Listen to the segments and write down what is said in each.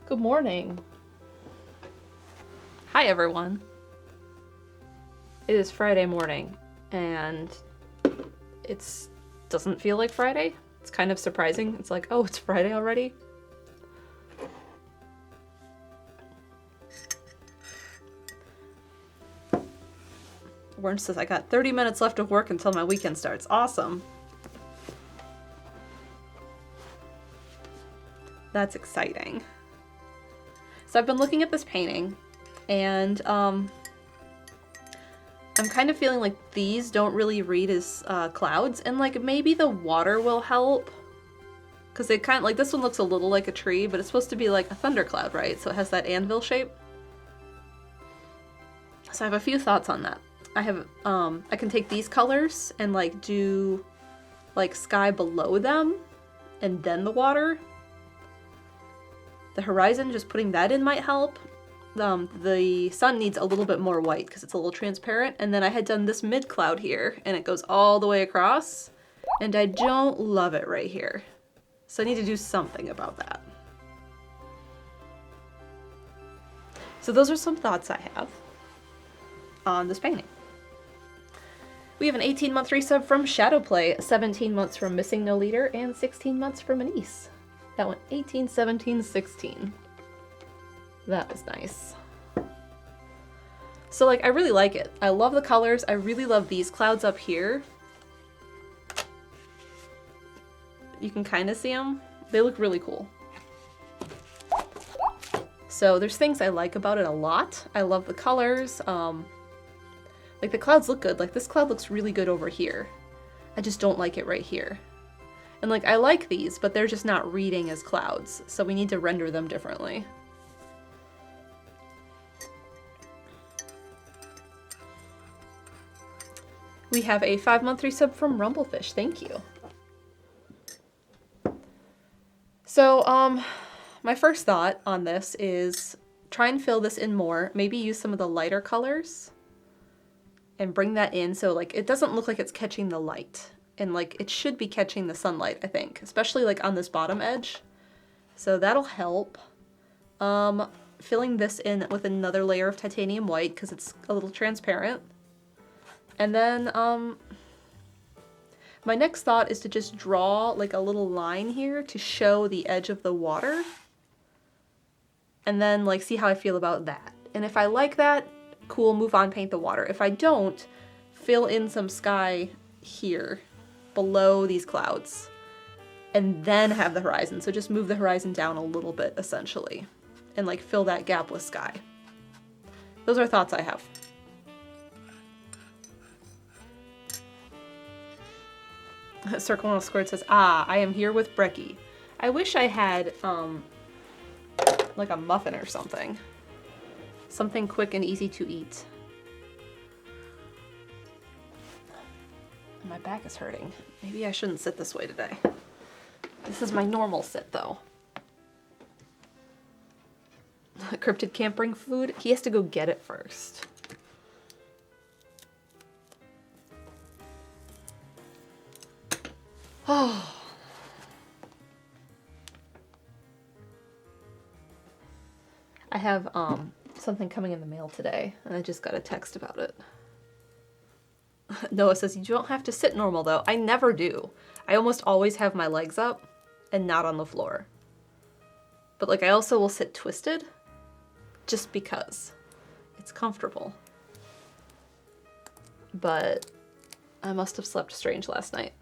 Good morning. Hi everyone. It is Friday morning and it doesn't feel like Friday. It's kind of surprising. It's like, oh, it's Friday already. Orange says, I got 30 minutes left of work until my weekend starts. Awesome. That's exciting. So I've been looking at this painting and I'm kind of feeling like these don't really read as clouds, and like maybe the water will help. Because they kind of, like, this one looks a little like a tree, but it's supposed to be like a thundercloud, right? So it has that anvil shape. So I have a few thoughts on that. I have, I can take these colors and like do like sky below them and then the water. The horizon, just putting that in might help. The sun needs a little bit more white because it's a little transparent. And then I had done this mid cloud here and it goes all the way across and I don't love it right here. So I need to do something about that. So those are some thoughts I have on this painting. We have an 18-month resub from Shadowplay, 17 months from Missing No Leader, and 16 months from Anise. That went 18, 17, 16. That was nice. So like, I really like it. I love the colors. I really love these clouds up here. You can kind of see them. They look really cool. So there's things I like about it a lot. I love the colors. Like the clouds look good. Like this cloud looks really good over here. I just don't like it right here. And like I like these, but they're just not reading as clouds. So we need to render them differently. We have a 5-month resub from Rumblefish. Thank you. So, my first thought on this is try and fill this in more. Maybe use some of the lighter colors and bring that in so like it doesn't look like it's catching the light. And like it should be catching the sunlight, I think, especially like on this bottom edge. So that'll help. Filling this in with another layer of titanium white because it's a little transparent. And then my next thought is to just draw like a little line here to show the edge of the water. And then like see how I feel about that. And if I like that, cool, move on, paint the water. If I don't, fill in some sky here below these clouds and then have the horizon. So just move the horizon down a little bit essentially and like fill that gap with sky. Those are thoughts I have. Circle on a Squared says, ah, I am here with Brecky. I wish I had like a muffin or something. Something quick and easy to eat. My back is hurting. Maybe I shouldn't sit this way today. This is my normal sit though. Cryptid can't bring food. He has to go get it first. Oh. I have something coming in the mail today, and I just got a text about it. Noah says, you don't have to sit normal though. I never do. I almost always have my legs up and not on the floor. But like I also will sit twisted just because it's comfortable. But I must have slept strange last night.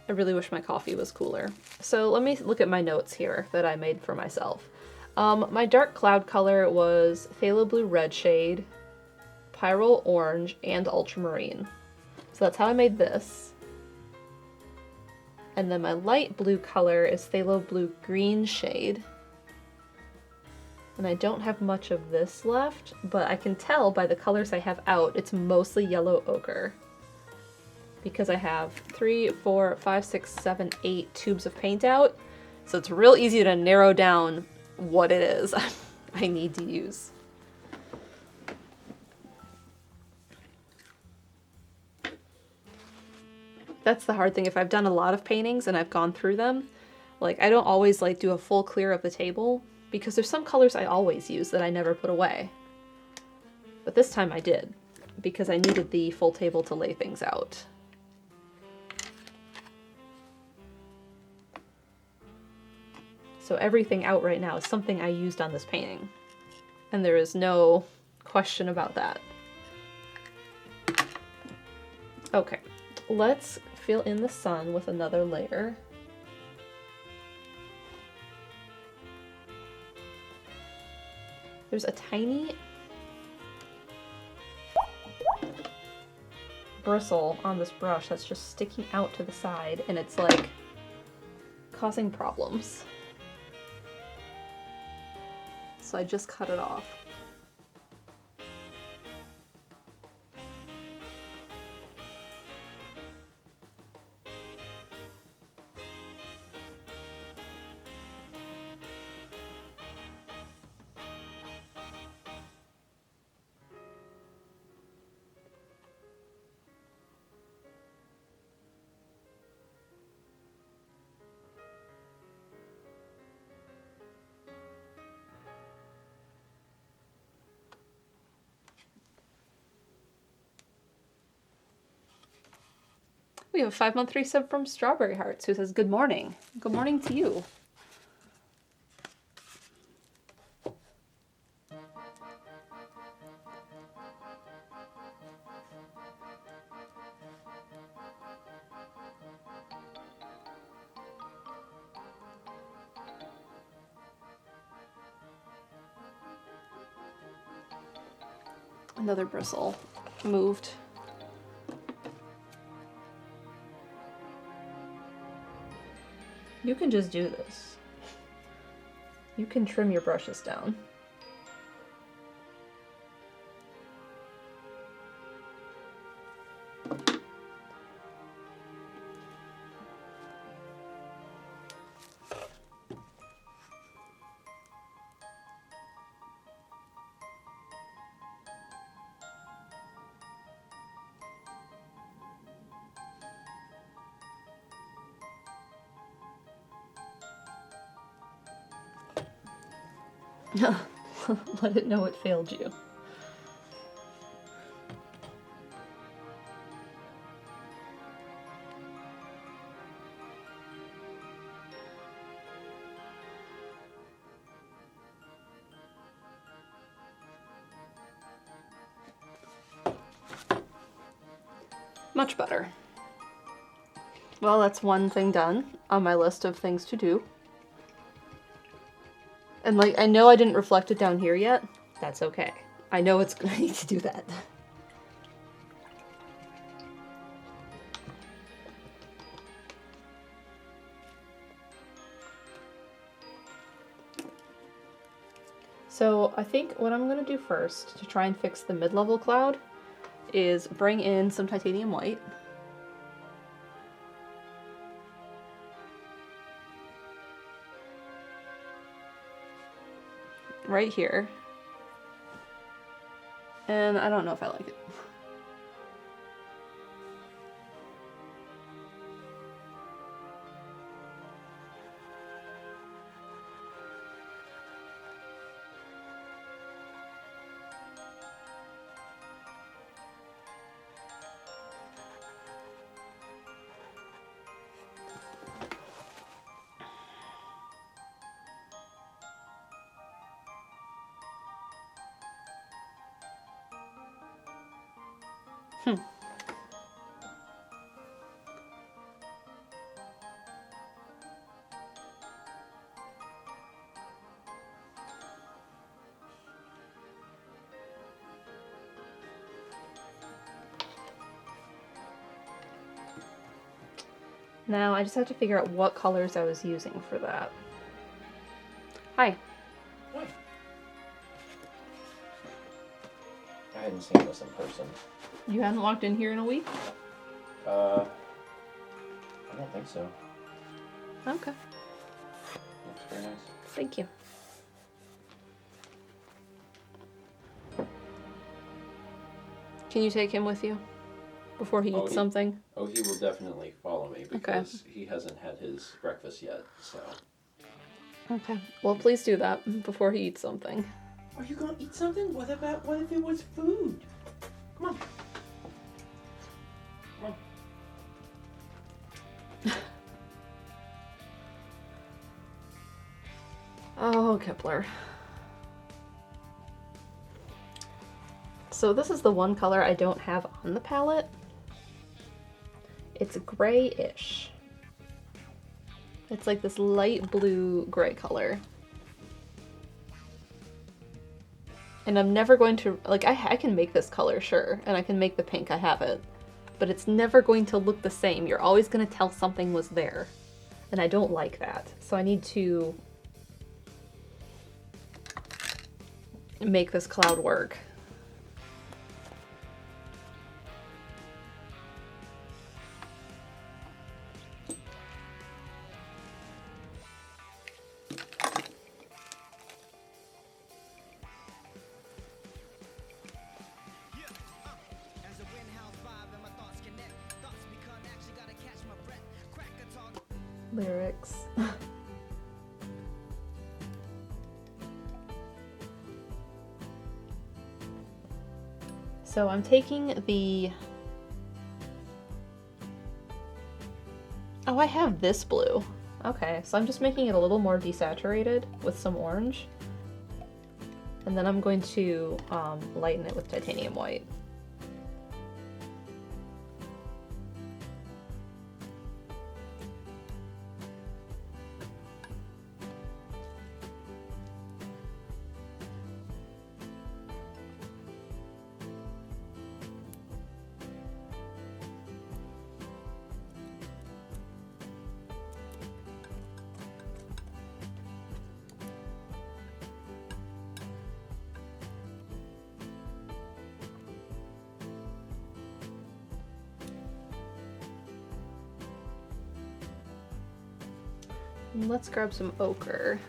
I really wish my coffee was cooler. So let me look at my notes here that I made for myself. My dark cloud color was phthalo blue red shade, pyrrole orange, and ultramarine. So that's how I made this. And then my light blue color is phthalo blue green shade. And I don't have much of this left, but I can tell by the colors I have out, it's mostly yellow ochre. Because I have 3, 4, 5, 6, 7, 8 tubes of paint out. So it's real easy to narrow down what it is I need to use. That's the hard thing. If I've done a lot of paintings and I've gone through them, Like, I don't always like do a full clear of the table because there's some colors I always use that I never put away. But this time I did because I needed the full table to lay things out. So everything out right now is something I used on this painting. And there is no question about that. Okay, let's fill in the sun with another layer. There's a tiny bristle on this brush that's just sticking out to the side, and it's like causing problems. So I just cut it off. We have a 5-month resub from Strawberry Hearts who says, good morning. Good morning to you. Another bristle moved. You can just do this. You can trim your brushes down. Let it know it failed you. Much better. Well, that's one thing done on my list of things to do. And like, I know I didn't reflect it down here yet. That's okay. I know I need to do that. So I think what I'm gonna do first to try and fix the mid-level cloud is bring in some titanium white. Right here. And I don't know if I like it. Now I just have to figure out what colors I was using for that. Hi. Hi. I hadn't seen this in person. You hadn't walked in here in a week? I don't think so. Okay. Looks very nice. Thank you. Can you take him with you before he eats something? Oh, he will definitely follow follow me because he hasn't had his breakfast yet, so. Okay. Well, please do that before he eats something. Are you gonna eat something? What if it was food? Come on. Come on. Oh, Kepler. So this is the one color I don't have on the palette. It's grayish. It's like this light blue gray color. And I'm never going to, like, I can make this color, sure, and I can make the pink, I have it. But it's never going to look the same. You're always going to tell something was there. And I don't like that. So I need to make this cloud work. Lyrics. So I'm taking the... Oh, I have this blue. Okay, so I'm just making it a little more desaturated with some orange. And then I'm going to lighten it with titanium white. And let's grab some ochre.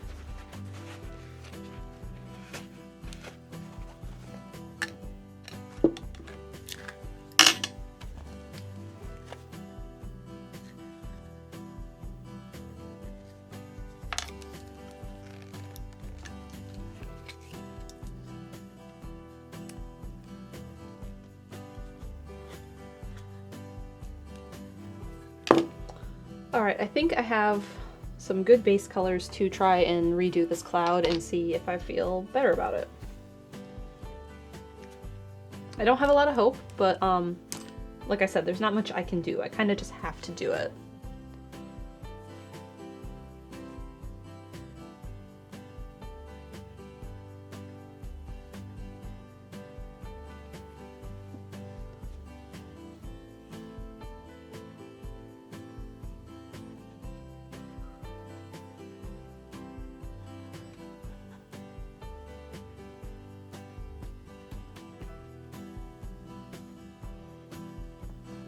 Alright, I think I have some good base colors to try and redo this cloud and see if I feel better about it. I don't have a lot of hope, but like I said, there's not much I can do. I kind of just have to do it.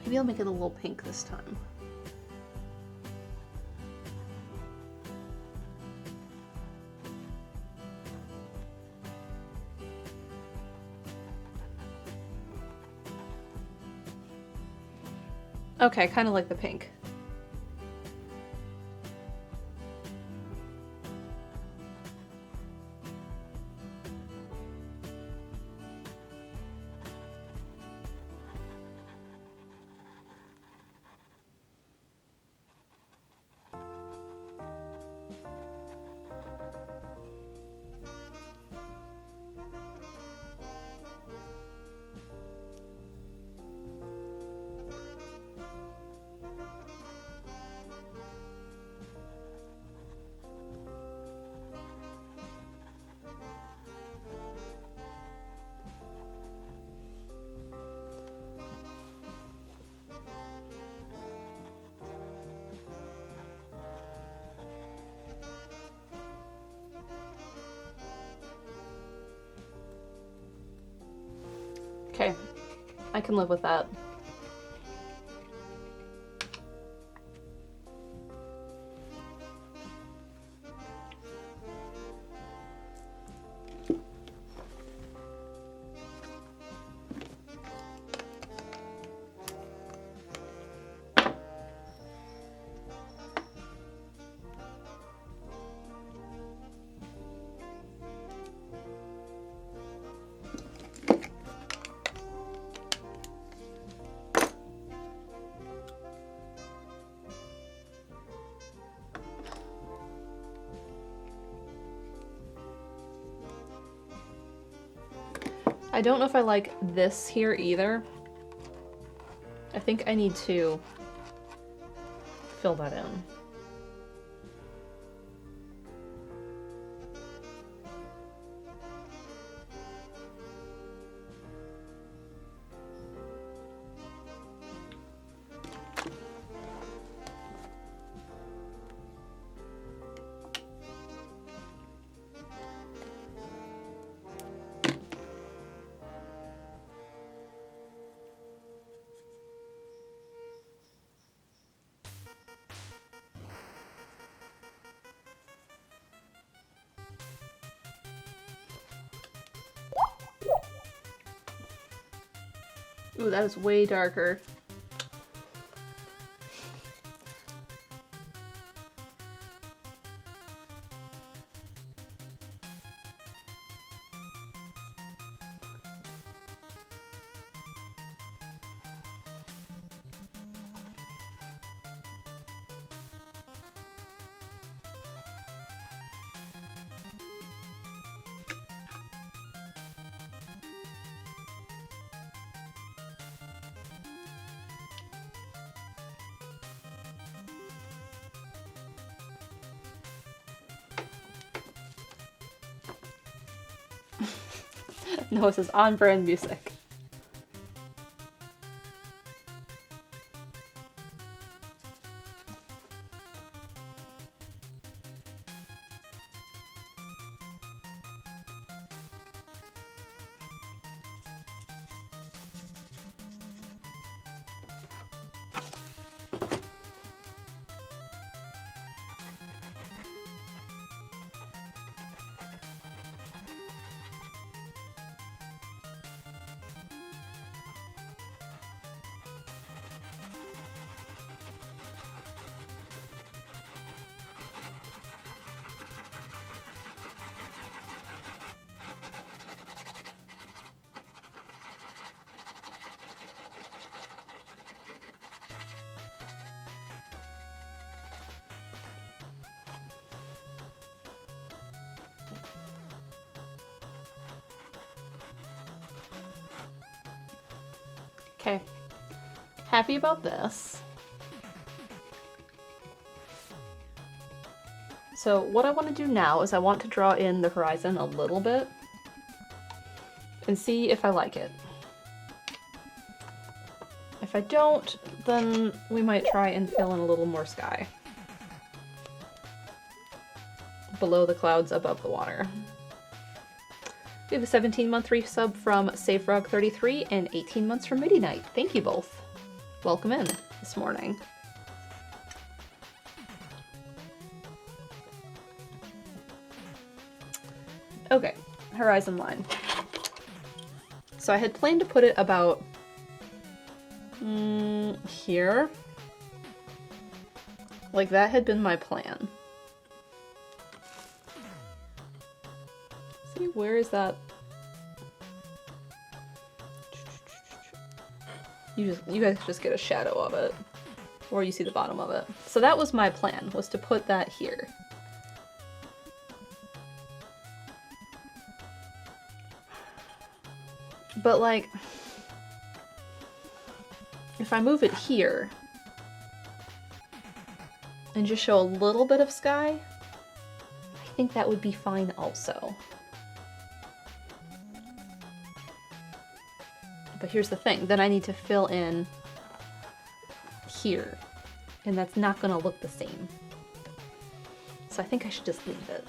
Maybe I'll make it a little pink this time. Okay, I kind of like the pink. Okay, I can live with that. I don't know if I like this here either. I think I need to fill that in. Ooh, that is way darker. No, it says on brand music. Okay, happy about this. So what I want to do now is I want to draw in the horizon a little bit and see if I like it. If I don't, then we might try and fill in a little more sky below the clouds, above the water. We have a 17-month resub from SaveRug33 and 18 months from Midi Night. Thank you both. Welcome in this morning. Okay, horizon line. So I had planned to put it about here. Like that had been my plan. See, where is that? You guys just get a shadow of it, or you see the bottom of it. So that was my plan, was to put that here. But like, if I move it here and just show a little bit of sky, I think that would be fine also. But here's the thing, then I need to fill in here, and that's not gonna look the same. So I think I should just leave it.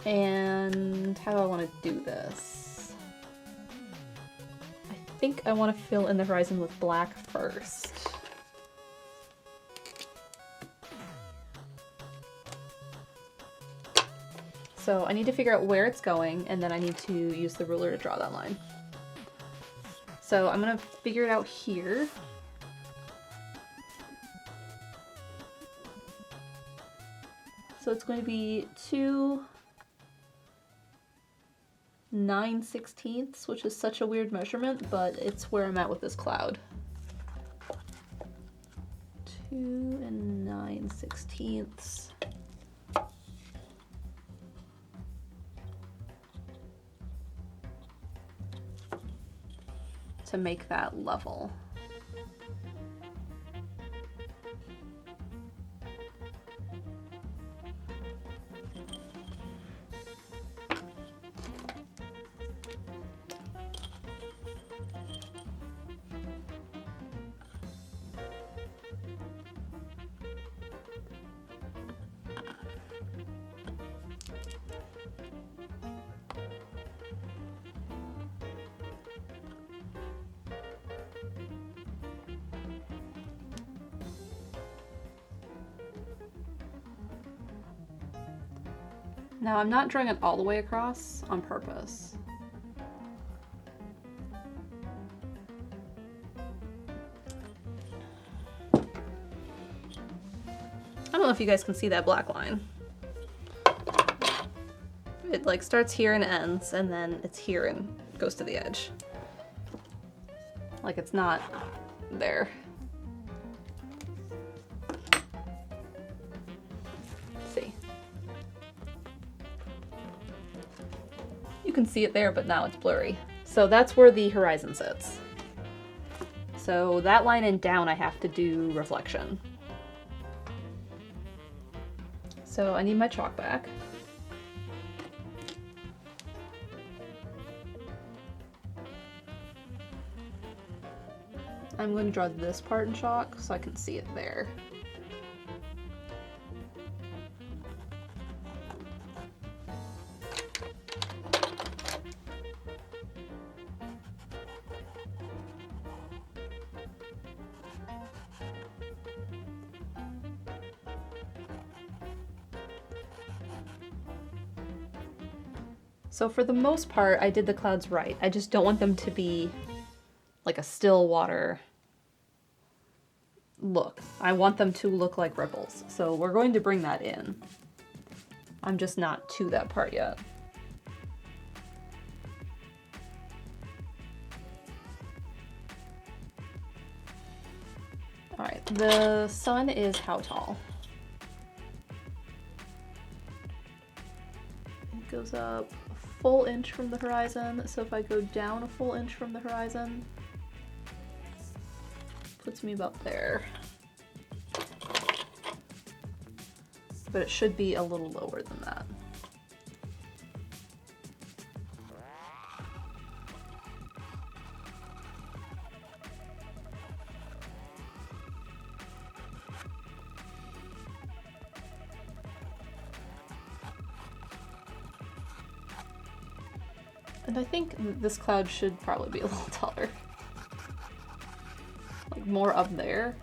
And how do I want to do this? I think I want to fill in the horizon with black first. So I need to figure out where it's going, and then I need to use the ruler to draw that line. So I'm gonna figure it out here. So it's going to be 2 9/16, which is such a weird measurement, but it's where I'm at with this cloud. 2 9/16. to make that level. Now I'm not drawing it all the way across on purpose. I don't know if you guys can see that black line. It like starts here and ends, and then it's here and goes to the edge. Like it's not there. Can see it there, but now it's blurry. So that's where the horizon sits. So that line and down I have to do reflection. So I need my chalk back. I'm going to draw this part in chalk so I can see it there. So for the most part, I did the clouds right. I just don't want them to be like a still water look. I want them to look like ripples. So we're going to bring that in. I'm just not to that part yet. All right, the sun is how tall? It goes up a full inch from the horizon. So if I go down a full inch from the horizon, puts me about there. But it should be a little lower than that. And I think this cloud should probably be a little taller. Like more up there.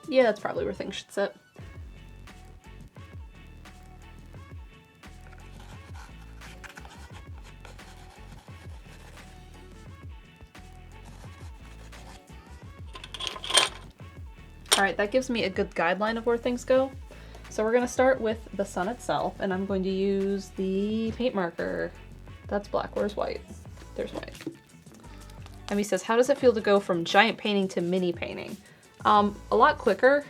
Yeah, that's probably where things should sit. Alright, that gives me a good guideline of where things go. So we're going to start with the sun itself, and I'm going to use the paint marker. That's black. Where's white? There's white. Emmy says, how does it feel to go from giant painting to mini painting? A lot quicker.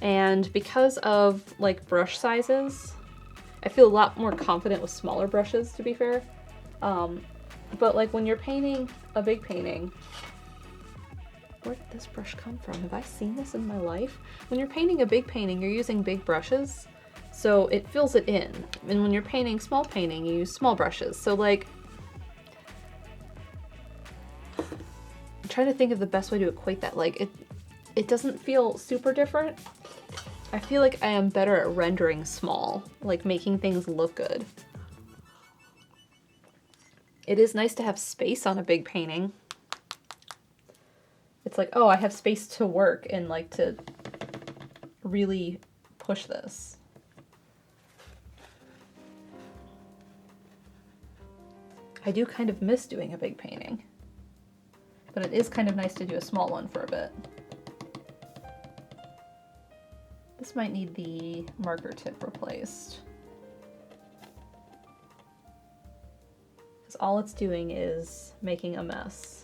And because of like brush sizes, I feel a lot more confident with smaller brushes, to be fair. But like when you're painting a big painting, where did this brush come from? Have I seen this in my life? When you're painting a big painting, you're using big brushes, so it fills it in. And when you're painting small painting, you use small brushes. So like, I'm trying to think of the best way to equate that. Like it doesn't feel super different. I feel like I am better at rendering small, like making things look good. It is nice to have space on a big painting. It's like, oh, I have space to work and like to really push this. I do kind of miss doing a big painting, but it is kind of nice to do a small one for a bit. This might need the marker tip replaced, because all it's doing is making a mess.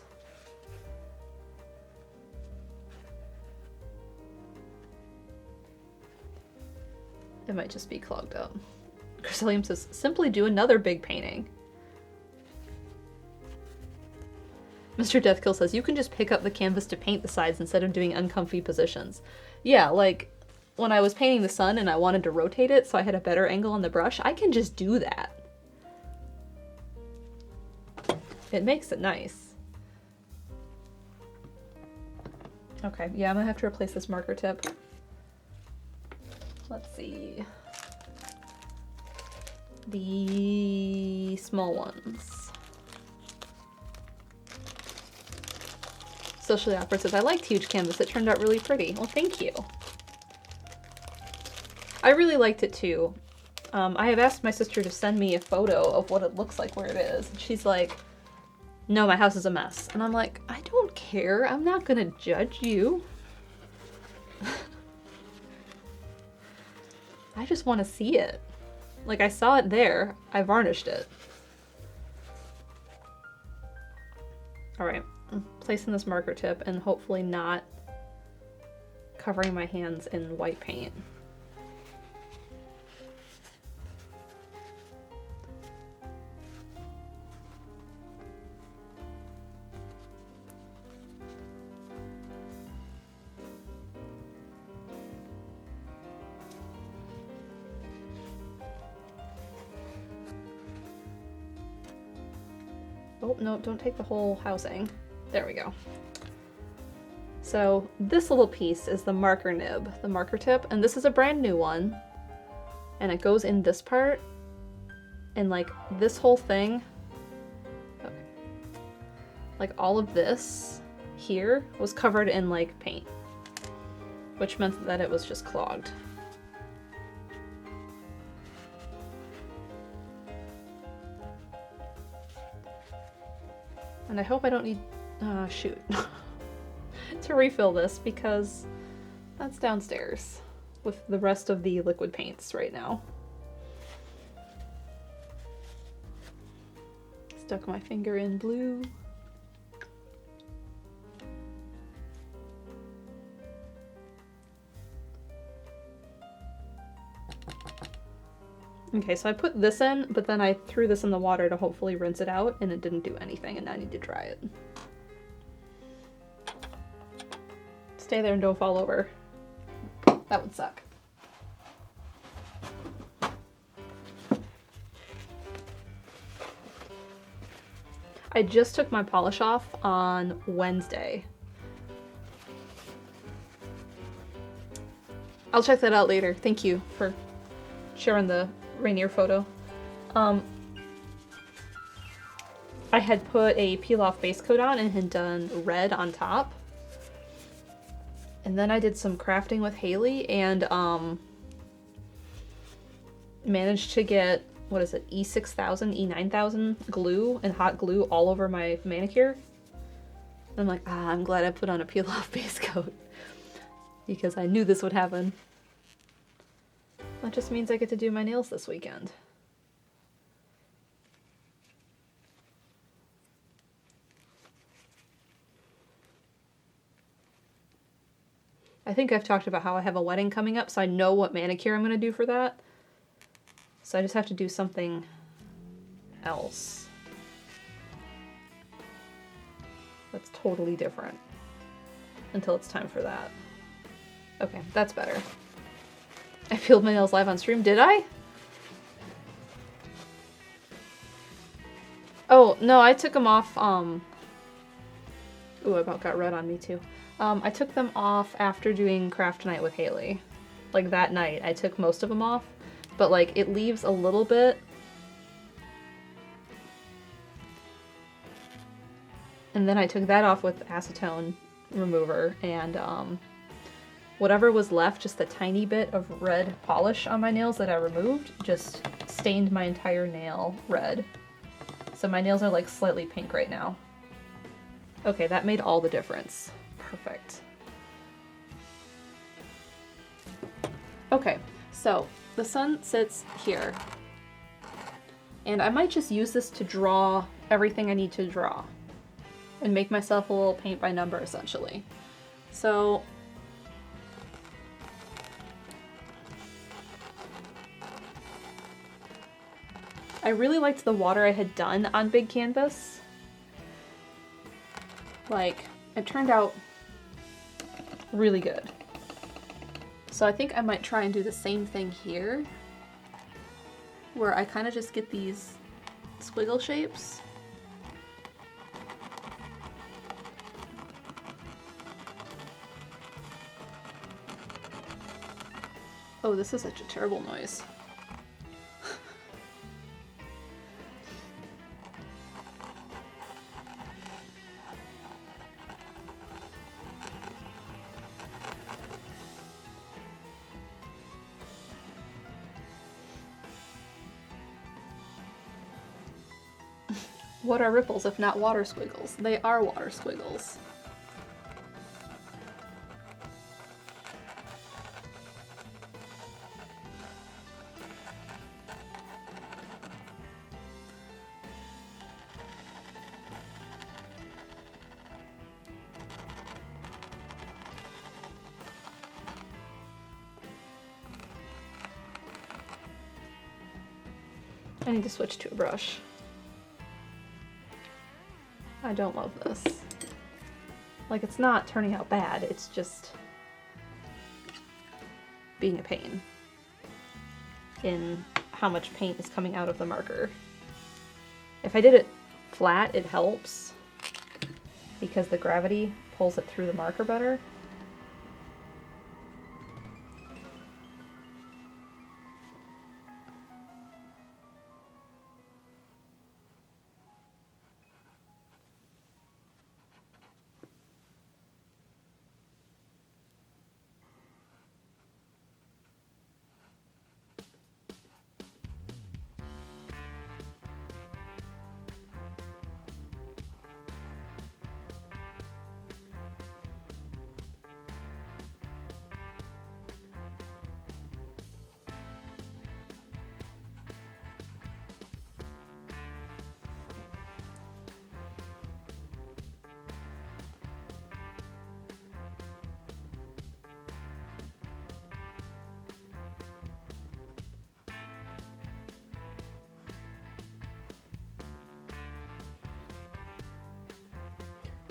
It might just be clogged up. Chris Williams says, simply do another big painting. Mr. Deathkill says, you can just pick up the canvas to paint the sides instead of doing uncomfy positions. Yeah, like, when I was painting the sun and I wanted to rotate it so I had a better angle on the brush, I can just do that. It makes it nice. Okay, yeah, I'm gonna have to replace this marker tip. Let's see. The small ones. Socially Awkward says, I liked Huge Canvas. It turned out really pretty. Well, thank you. I really liked it too. I have asked my sister to send me a photo of what it looks like where it is. And she's like, no, my house is a mess. And I'm like, I don't care. I'm not gonna judge you. I just want to see it. Like, I saw it there. I varnished it. Alright, I'm placing this marker tip and hopefully not covering my hands in white paint. Oh, no, don't take the whole housing. There we go. So this little piece is the marker nib, the marker tip, and this is a brand new one. And it goes in this part, and like this whole thing, okay, like all of this here was covered in like paint, which meant that it was just clogged. And I hope I don't need, shoot, to refill this because that's downstairs with the rest of the liquid paints right now. Stuck my finger in blue. Okay, so I put this in, but then I threw this in the water to hopefully rinse it out, and it didn't do anything, and now I need to dry it. Stay there and don't fall over. That would suck. I just took my polish off on Wednesday. I'll check that out later. Thank you for sharing the Rainier photo. I had put a peel-off base coat on and had done red on top. And then I did some crafting with Haley and managed to get, what is it, E6000, E9000 glue and hot glue all over my manicure. I'm like, I'm glad I put on a peel-off base coat because I knew this would happen. That just means I get to do my nails this weekend. I think I've talked about how I have a wedding coming up, so I know what manicure I'm going to do for that. So I just have to do something else that's totally different until it's time for that. Okay, that's better. I peeled my nails live on stream. Did I? Oh, no, I took them off, ooh, I about got red on me too. I took them off after doing craft night with Haley. Like that night, I took most of them off, but like it leaves a little bit. And then I took that off with acetone remover and whatever was left, just a tiny bit of red polish on my nails that I removed, just stained my entire nail red. So my nails are like slightly pink right now. Okay, that made all the difference. Perfect. Okay, so the sun sits here. And I might just use this to draw everything I need to draw. And make myself a little paint by number, essentially. So I really liked the water I had done on big canvas. Like, it turned out really good. So I think I might try and do the same thing here, where I kind of just get these squiggle shapes. Oh, this is such a terrible noise. What are ripples if not water squiggles? They are water squiggles. I need to switch to a brush. I don't love this. Like, it's not turning out bad, it's just being a pain in how much paint is coming out of the marker. If I did it flat, it helps because the gravity pulls it through the marker better.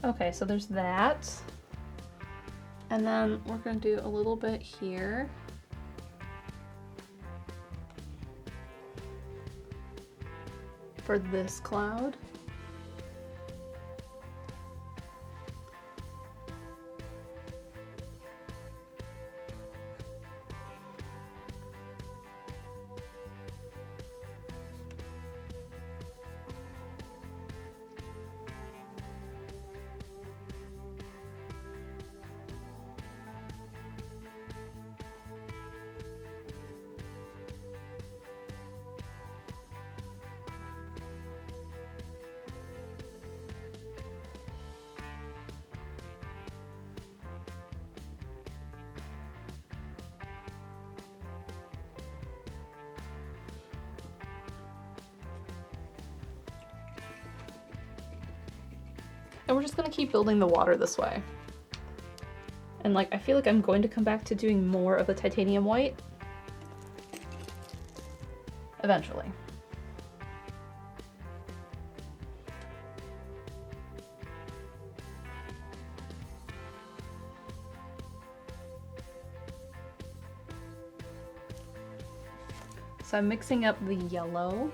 Okay, so there's that. And then we're going to do a little bit here. For this cloud. And we're just gonna keep building the water this way. And like, I feel like I'm going to come back to doing more of the titanium white eventually. So I'm mixing up the yellow.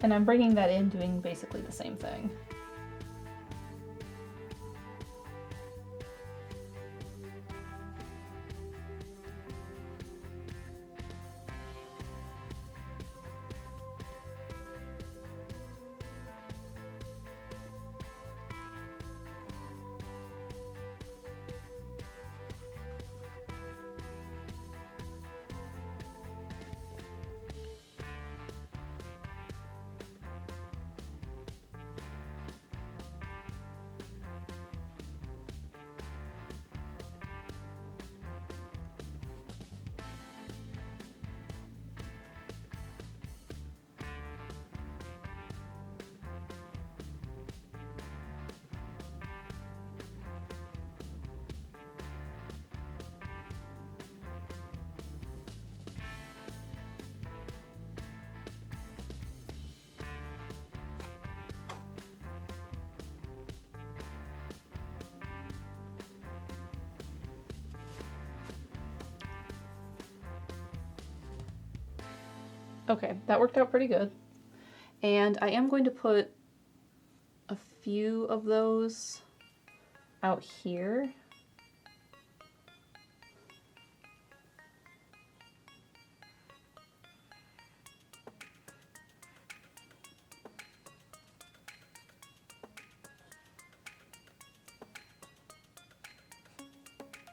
And I'm bringing that in, doing basically the same thing. Okay, that worked out pretty good. And I am going to put a few of those out here.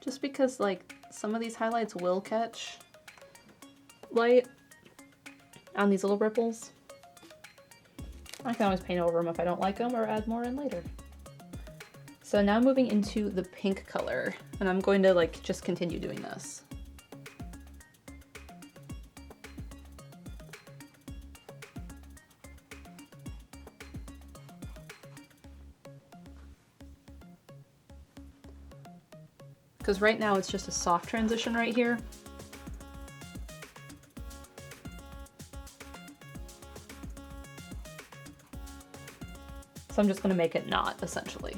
Just because like some of these highlights will catch light on these little ripples. I can always paint over them if I don't like them or add more in later. So now moving into the pink color, and I'm going to like just continue doing this. Because right now it's just a soft transition right here. So I'm just going to make it not, essentially.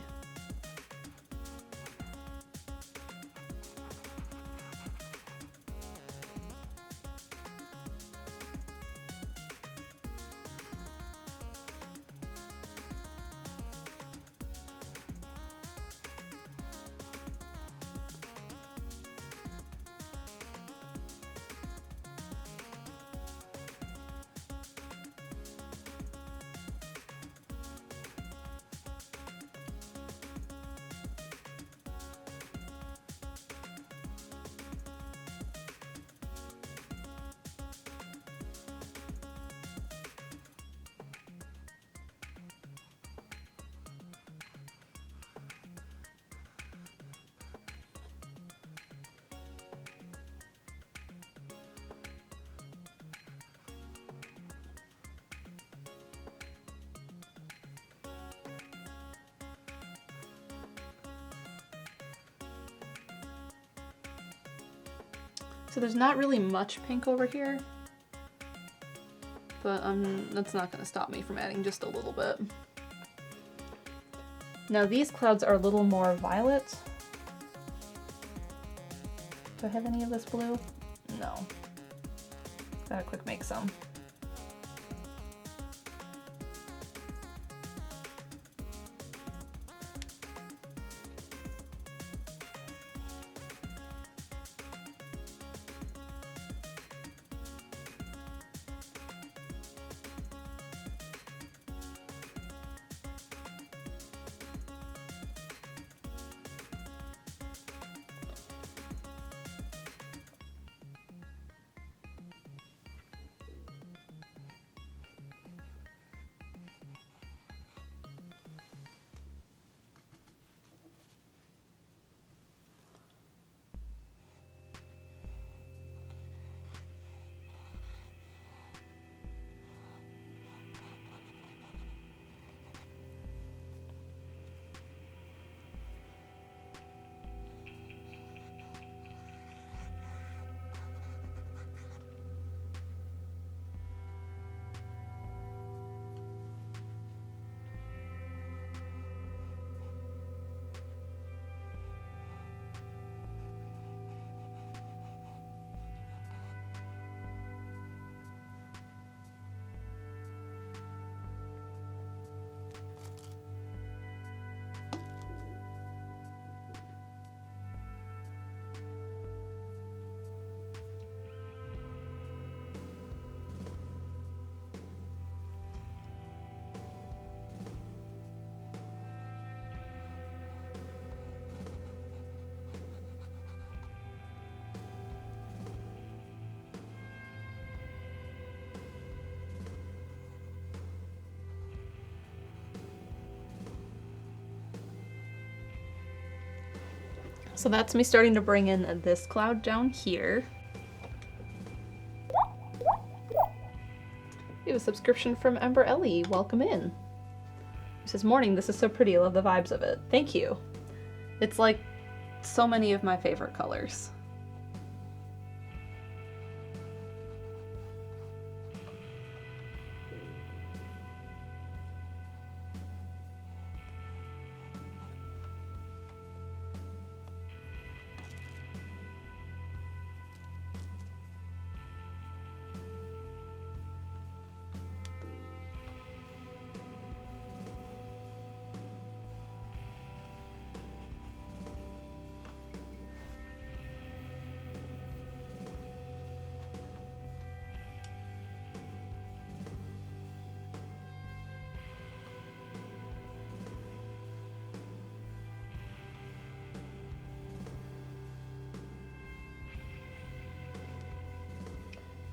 So there's not really much pink over here, but that's not going to stop me from adding just a little bit. Now these clouds are a little more violet. Do I have any of this blue? No. Gotta quick make some. So that's me starting to bring in this cloud down here. We have a subscription from Ember Ellie. Welcome in. She says, "Morning, this is so pretty. I love the vibes of it." Thank you. It's like so many of my favorite colors.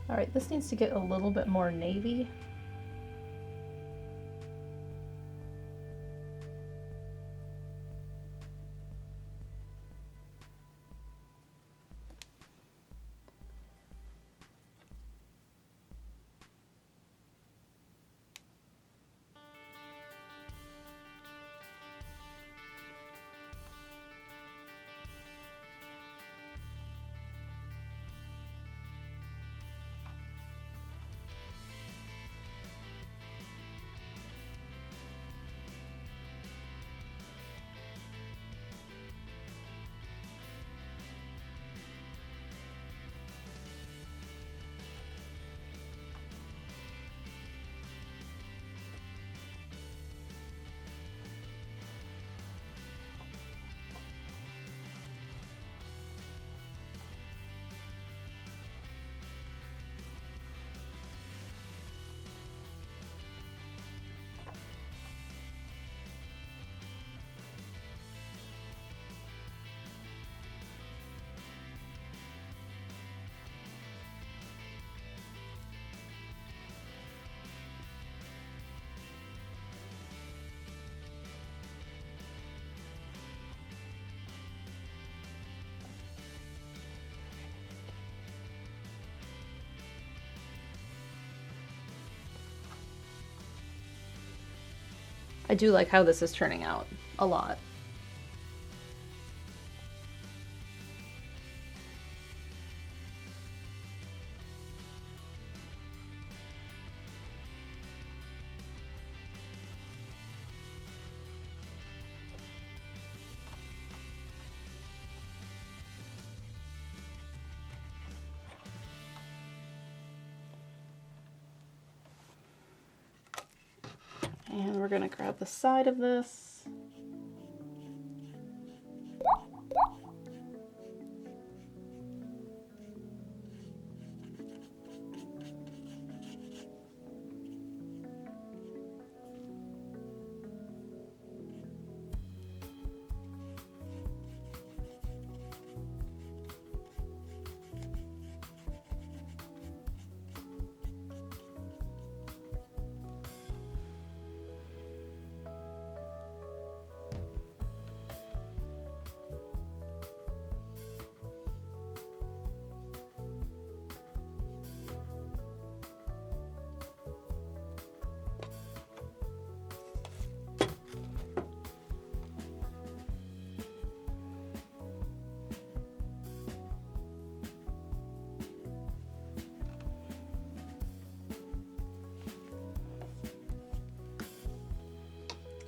All right, this needs to get a little bit more navy. I do like how this is turning out a lot. And we're gonna grab the side of this.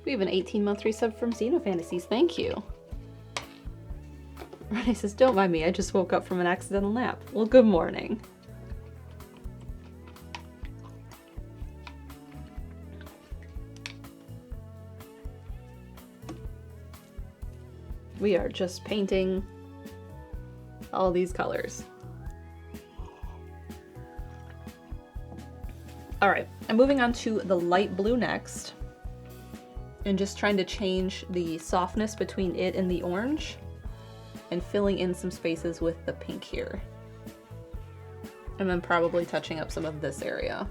We have an 18-month resub from Xenofantasies. Thank you. Renee says, don't mind me. I just woke up from an accidental nap. Well, good morning. We are just painting all these colors. All right, I'm moving on to the light blue next. And just trying to change the softness between it and the orange and filling in some spaces with the pink here. And then probably touching up some of this area.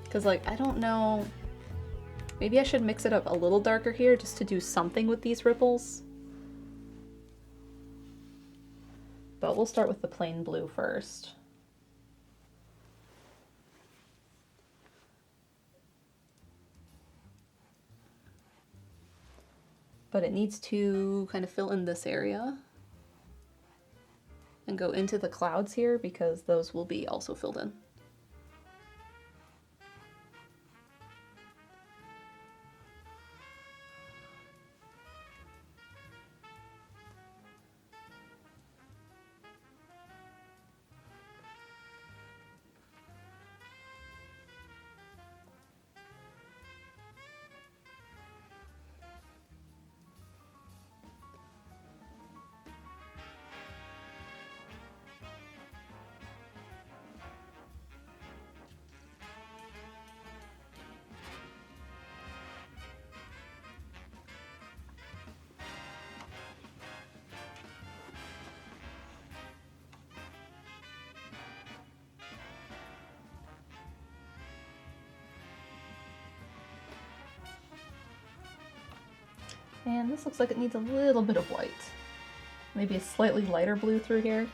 Because like, I don't know, maybe I should mix it up a little darker here just to do something with these ripples. But we'll start with the plain blue first. But it needs to kind of fill in this area and go into the clouds here because those will be also filled in. And this looks like it needs a little bit of white. Maybe a slightly lighter blue through here.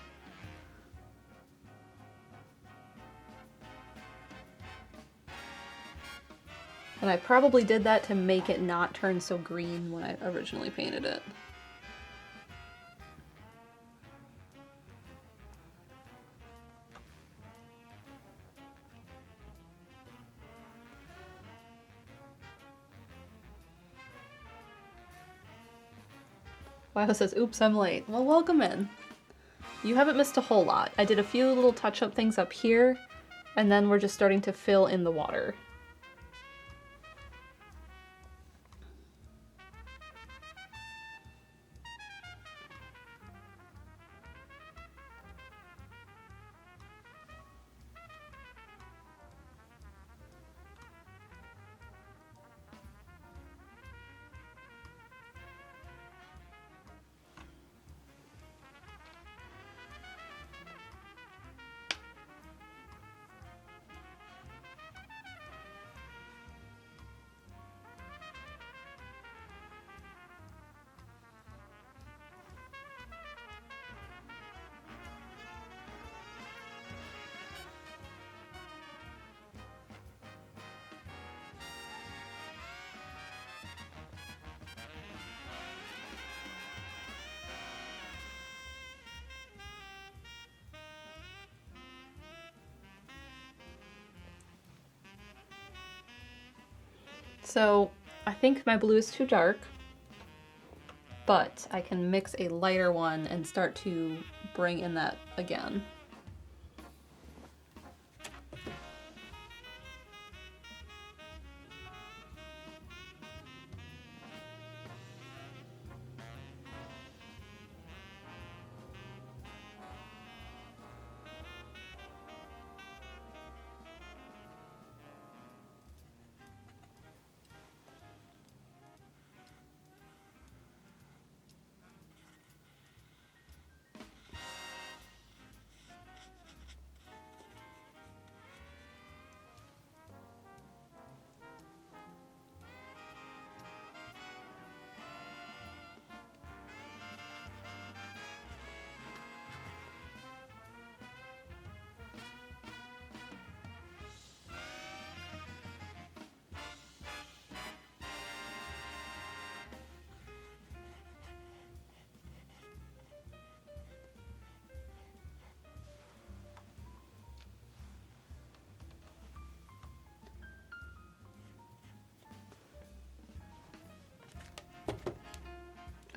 And I probably did that to make it not turn so green when I originally painted it. Wow says, oops, I'm late. Well, welcome in. You haven't missed a whole lot. I did a few little touch-up things up here, and then we're just starting to fill in the water. So I think my blue is too dark, but I can mix a lighter one and start to bring in that again.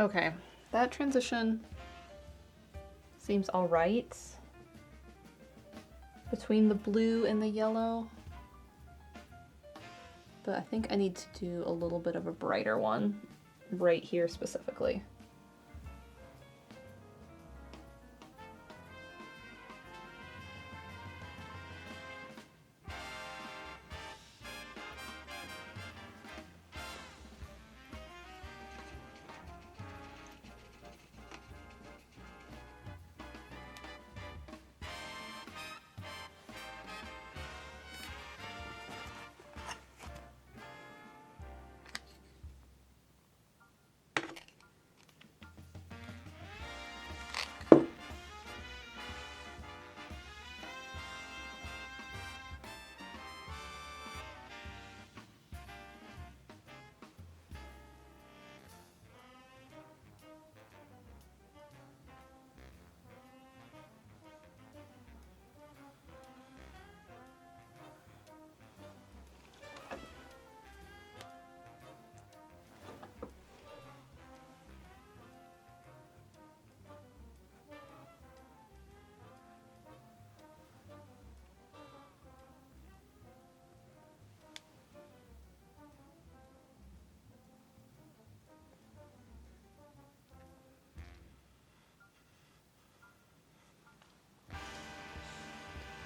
Okay, that transition seems all right between the blue and the yellow, but I think I need to do a little bit of a brighter one right here specifically.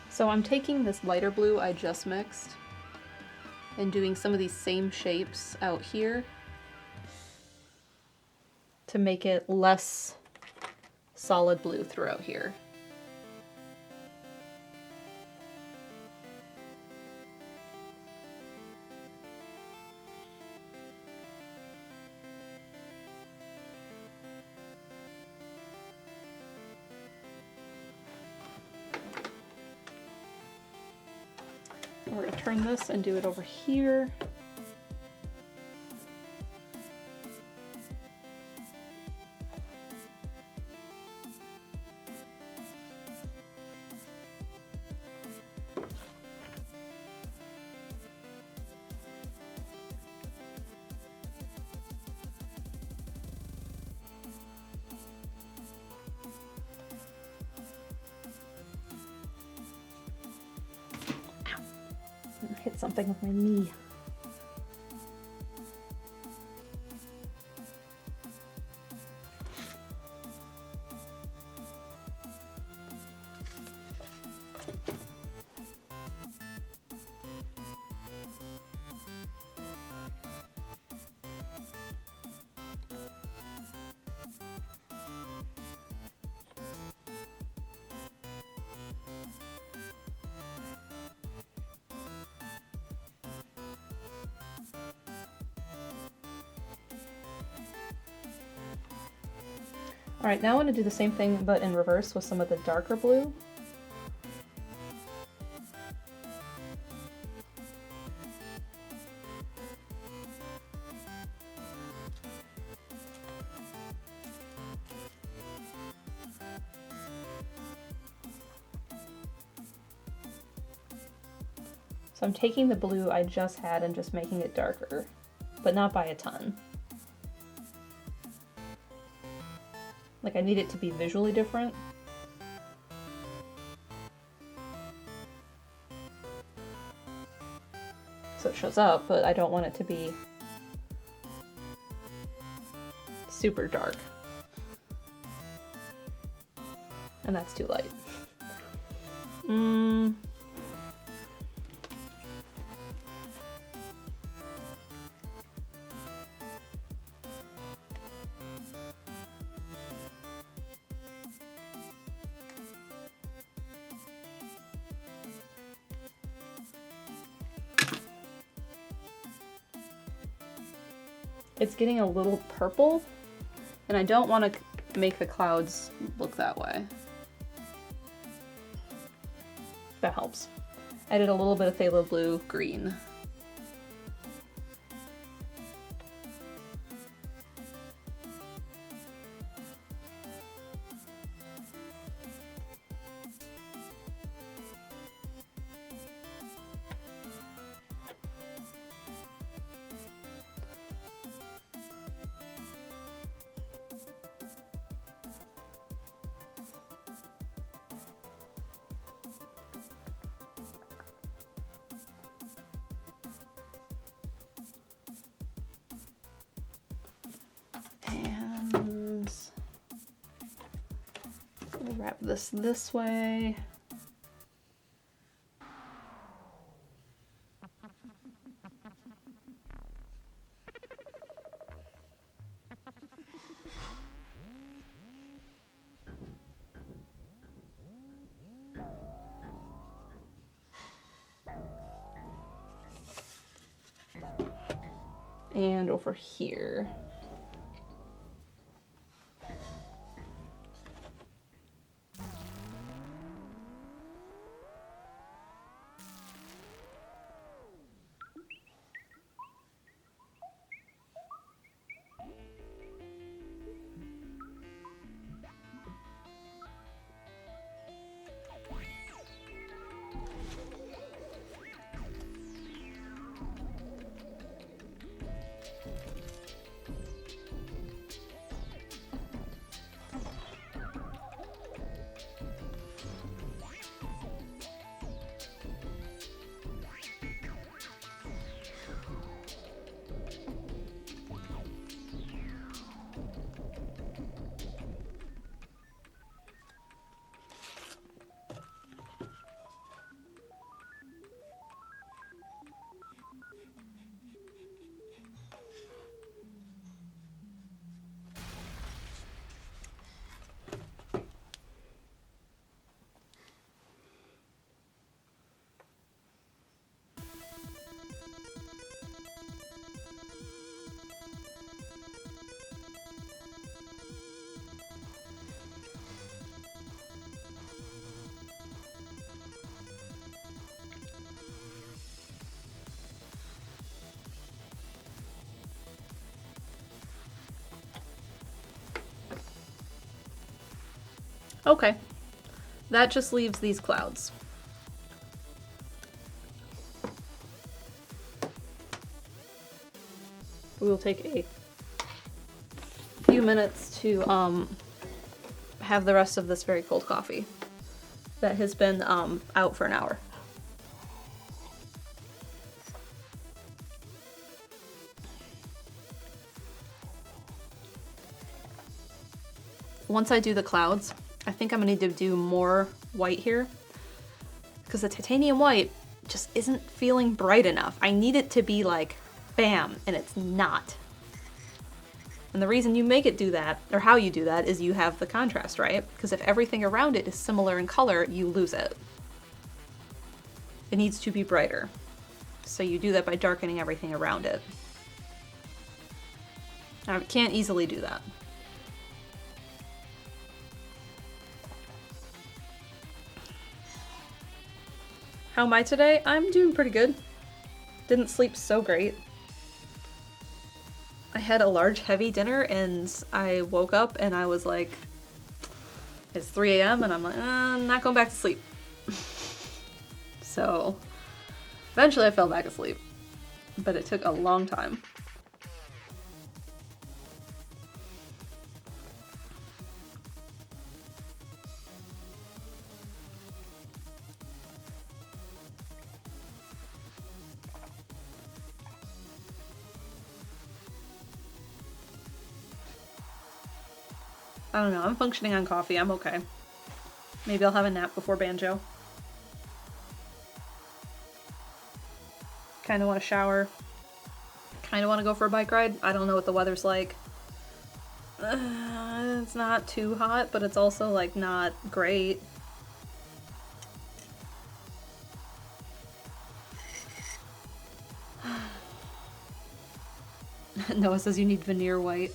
So I'm taking this lighter blue I just mixed and doing some of these same shapes out here to make it less solid blue throughout here. We're going to turn this and do it over here. Hit something with my knee. Alright, now I want to do the same thing but in reverse with some of the darker blue. So I'm taking the blue I just had and just making it darker, but not by a ton. Like, I need it to be visually different. So it shows up, but I don't want it to be super dark. And that's too light. It's getting a little purple, and I don't want to make the clouds look that way. That helps. I did a little bit of phthalo blue green. Wrap this way. And over here. Okay, that just leaves these clouds. We will take a few minutes to have the rest of this very cold coffee that has been out for an hour. Once I do the clouds, I think I'm gonna need to do more white here because the titanium white just isn't feeling bright enough. I need it to be like bam, and it's not. And the reason you make it do that, or how you do that, is you have the contrast, right? Because if everything around it is similar in color, you lose it. It needs to be brighter. So you do that by darkening everything around it. I can't easily do that. How am I today? I'm doing pretty good. Didn't sleep so great. I had a large heavy dinner and I woke up and I was like, it's 3 a.m. and I'm like, I'm not going back to sleep. So eventually I fell back asleep, but it took a long time. I don't know, I'm functioning on coffee, I'm okay. Maybe I'll have a nap before banjo. Kinda want to shower. Kinda want to go for a bike ride. I don't know what the weather's like. It's not too hot, but it's also like not great. Noah says you need veneer white.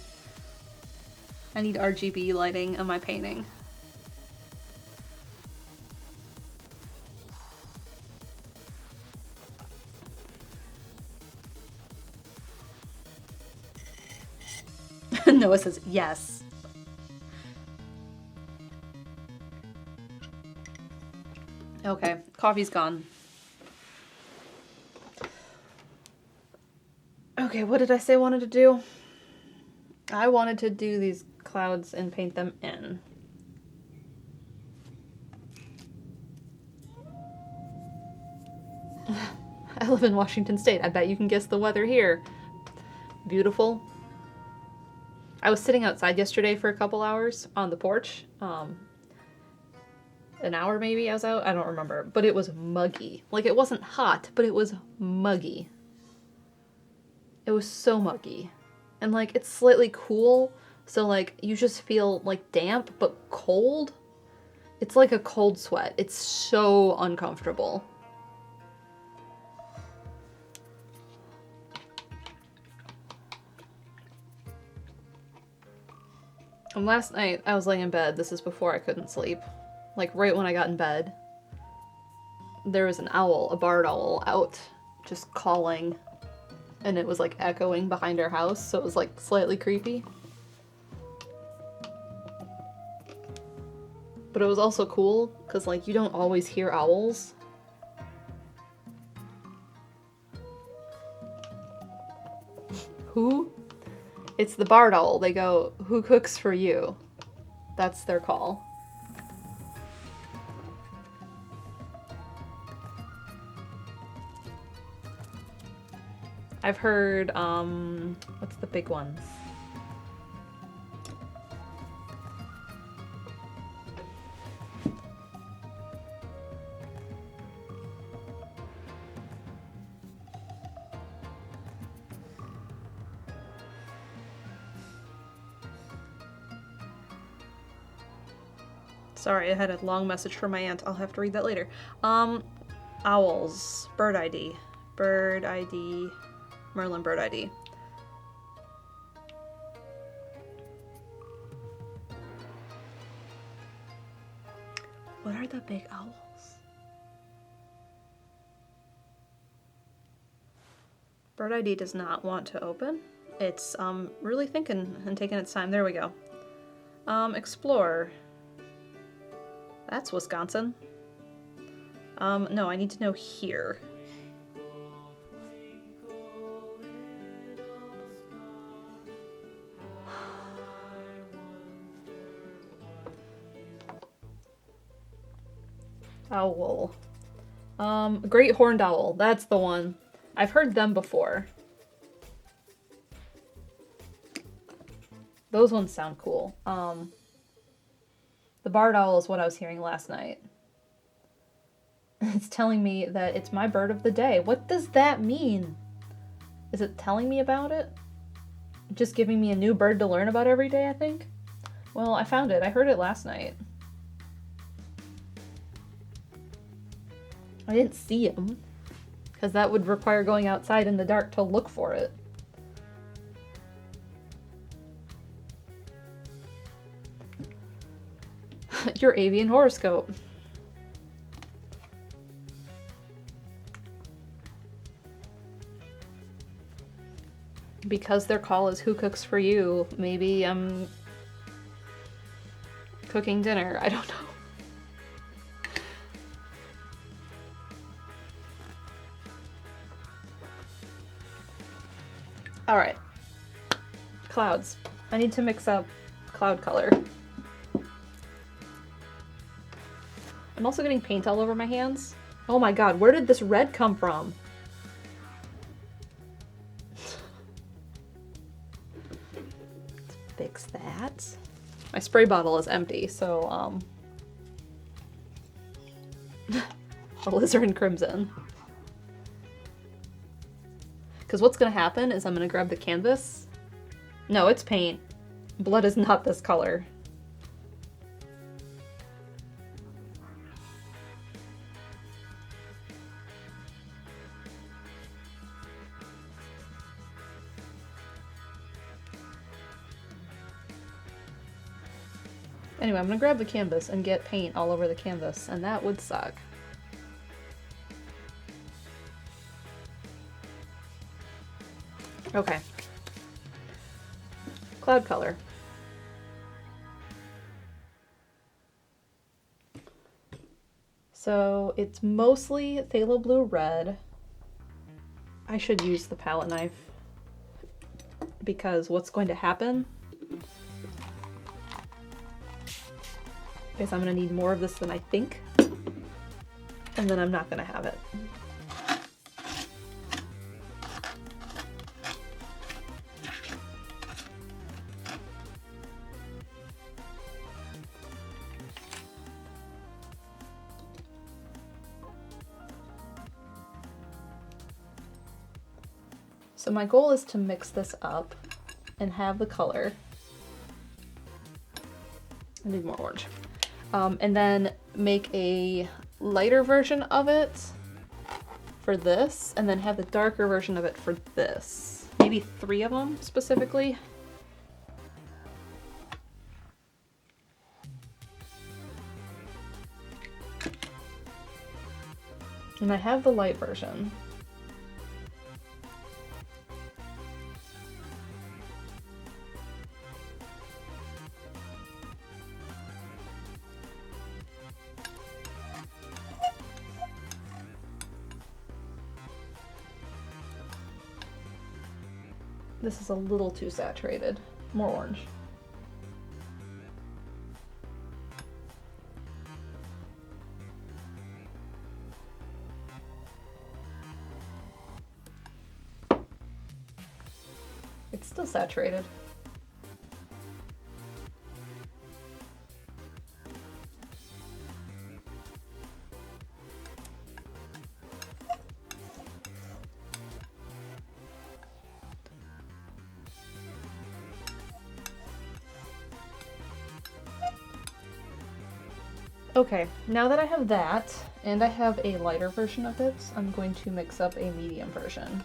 I need RGB lighting on my painting. Noah says yes. Okay, coffee's gone. Okay, what did I say I wanted to do? I wanted to do these clouds and paint them in. I live in Washington State. I bet you can guess the weather here. Beautiful. I was sitting outside yesterday for a couple hours on the porch. An hour maybe I was out. I don't remember. But it was muggy. Like, it wasn't hot, but it was muggy. It was so muggy. And, like, it's slightly cool. So, like, you just feel, like, damp, but cold. It's like a cold sweat. It's so uncomfortable. And last night, I was laying in bed. This is before I couldn't sleep. Like, right when I got in bed. There was an owl, a barred owl, out just calling. And it was, like, echoing behind our house, so it was, like, slightly creepy. But it was also cool, because, like, you don't always hear owls. Who? It's the barred owl. They go, who cooks for you? That's their call. I've heard, what's the big ones? Sorry, I had a long message from my aunt. I'll have to read that later. Owls. Bird ID. Bird ID. Merlin Bird ID. What are the big owls? Bird ID does not want to open. It's really thinking and taking its time. There we go. Explore. That's Wisconsin. No, I need to know here. Owl. Great horned owl. That's the one. I've heard them before. Those ones sound cool. The barred owl is what I was hearing last night. It's telling me that it's my bird of the day. What does that mean? Is it telling me about it? Just giving me a new bird to learn about every day, I think? Well, I found it. I heard it last night. I didn't see him, because that would require going outside in the dark to look for it. Your avian horoscope. Because their call is who cooks for you, maybe I'm cooking dinner. I don't know. All right. Clouds. I need to mix up cloud color. I'm also getting paint all over my hands. Oh my god, where did this red come from? Let's fix that. My spray bottle is empty, so, alizarin crimson. Because what's gonna happen is I'm gonna grab the canvas. No, it's paint. Blood is not this color. Anyway, I'm gonna grab the canvas and get paint all over the canvas, and that would suck. Okay. Cloud color. So it's mostly phthalo blue red. I should use the palette knife because what's going to happen is I'm gonna need more of this than I think, and then I'm not gonna have it. So my goal is to mix this up and have the color. I need more orange. And then make a lighter version of it for this, and then have the darker version of it for this. Maybe 3 of them specifically. And I have the light version. This is a little too saturated. More orange. It's still saturated. Okay, now that I have that, and I have a lighter version of it, I'm going to mix up a medium version.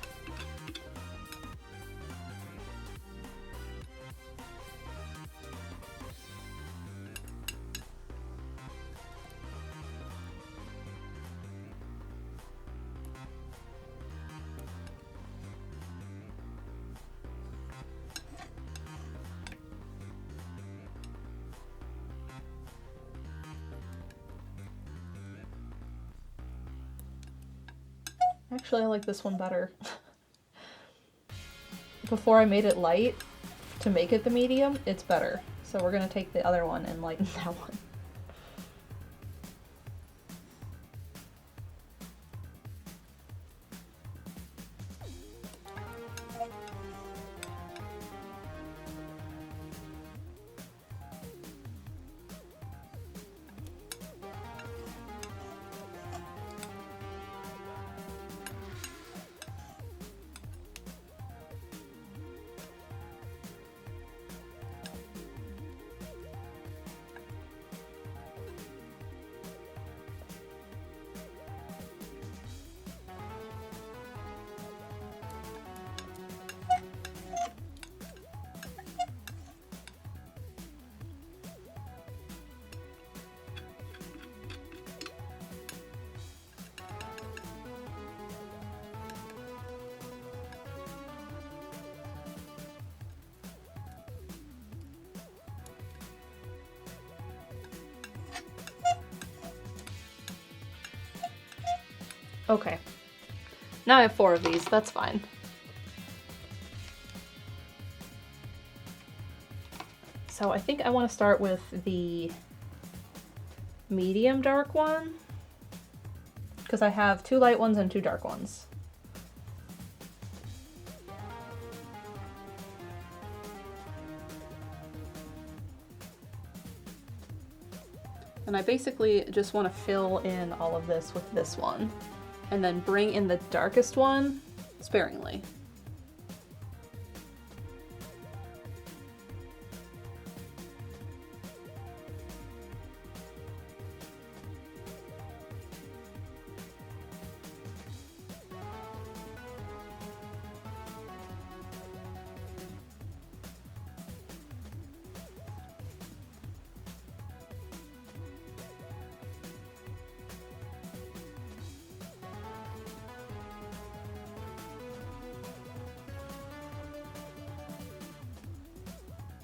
Actually, I like this one better. Before I made it light to make it the medium, it's better. So we're gonna take the other one and lighten that one. Okay. Now I have 4 of these, that's fine. So I think I want to start with the medium dark one, because I have 2 light ones and 2 dark ones. And I basically just want to fill in all of this with this one, and then bring in the darkest one sparingly.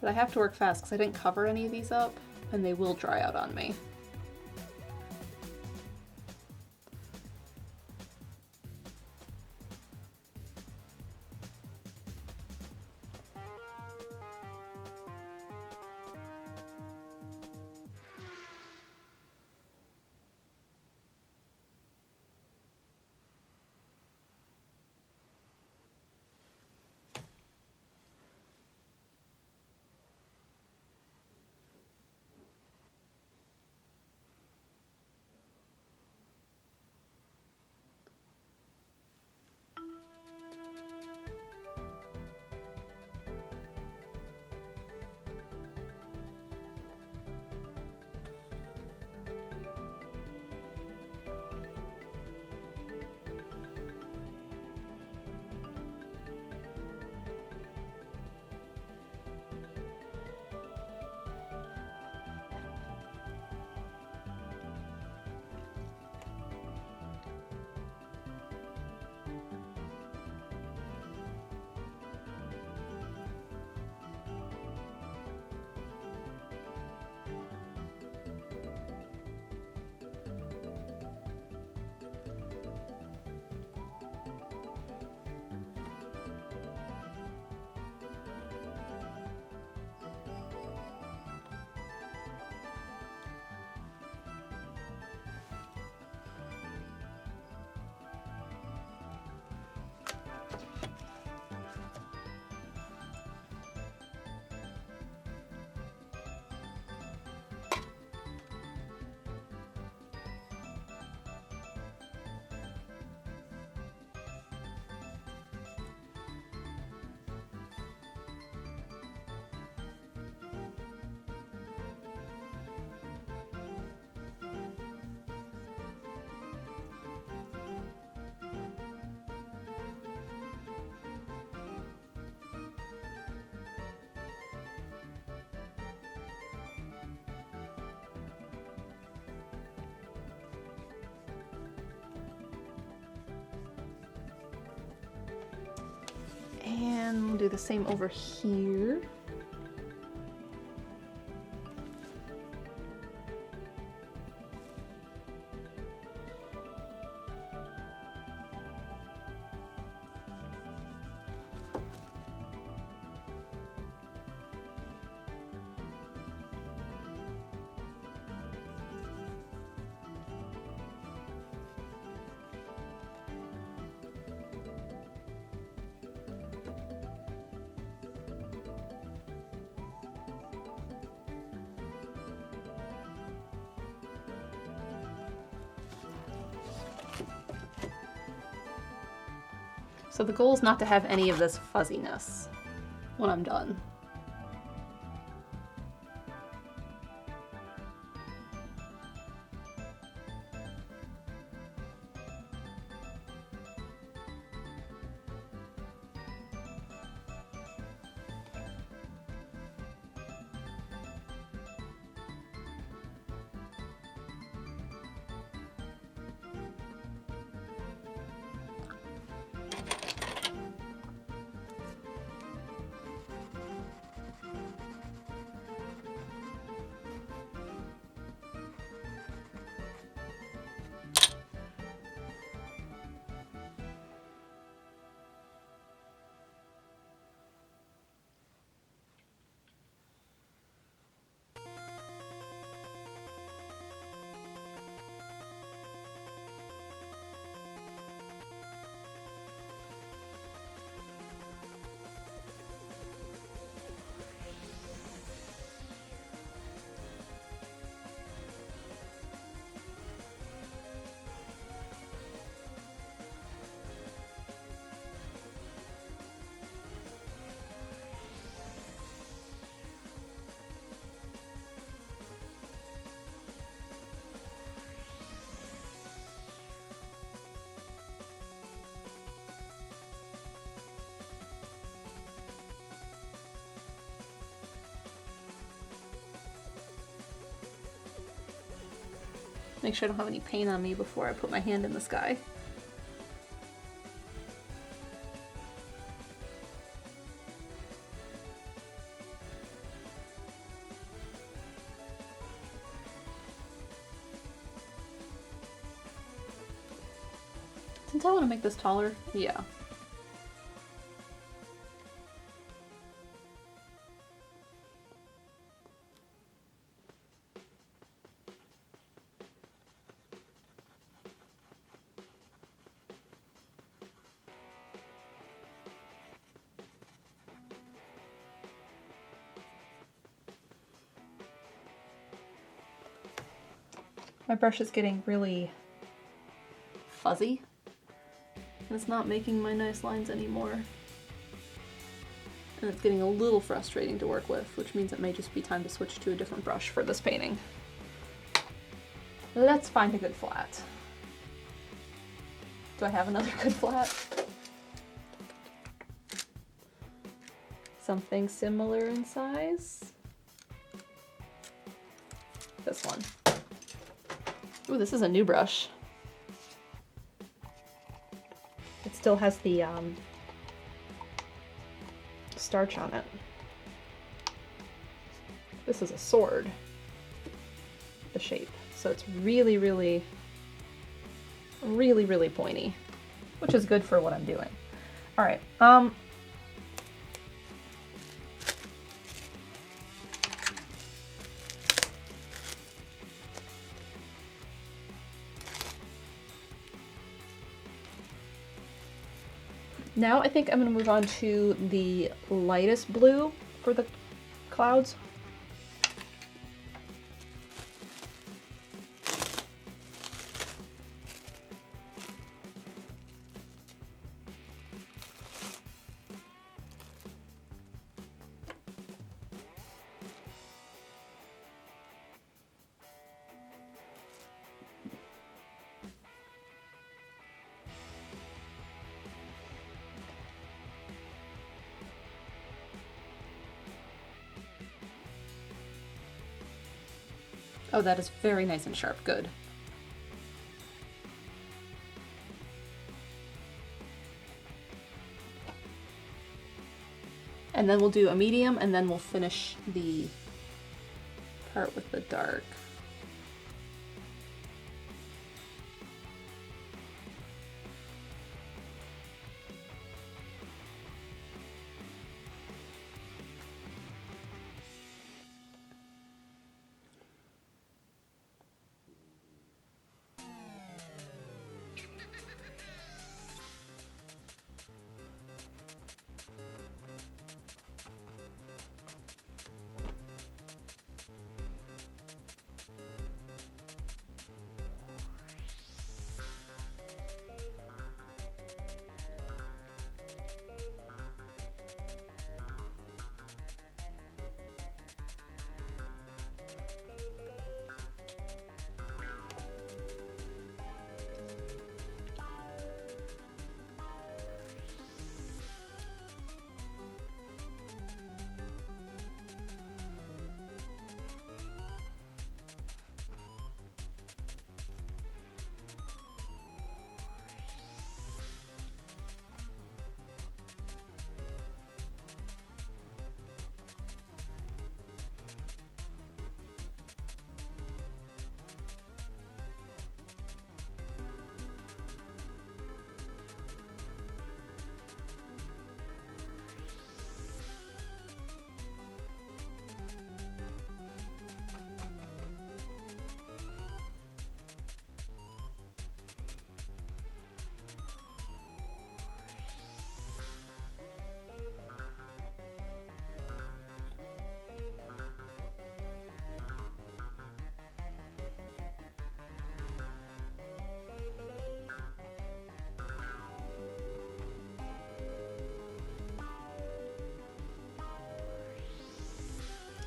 But I have to work fast because I didn't cover any of these up, and they will dry out on me. And we'll do the same over here. So the goal is not to have any of this fuzziness when I'm done. Make sure I don't have any paint on me before I put my hand in the sky. Didn't I want to make this taller? Yeah. My brush is getting really fuzzy, and it's not making my nice lines anymore. And it's getting a little frustrating to work with, which means it may just be time to switch to a different brush for this painting. Let's find a good flat. Do I have another good flat? Something similar in size? This one. Ooh, this is a new brush. It still has the starch on it. This is a sword, the shape. So it's really, really, really, really pointy, which is good for what I'm doing. All right. Now I think I'm going to move on to the lightest blue for the clouds. Oh, that is very nice and sharp. Good. And then we'll do a medium, and then we'll finish the part with the dark.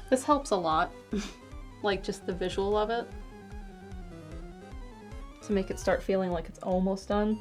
This helps a lot, like just the visual of it, to make it start feeling like it's almost done.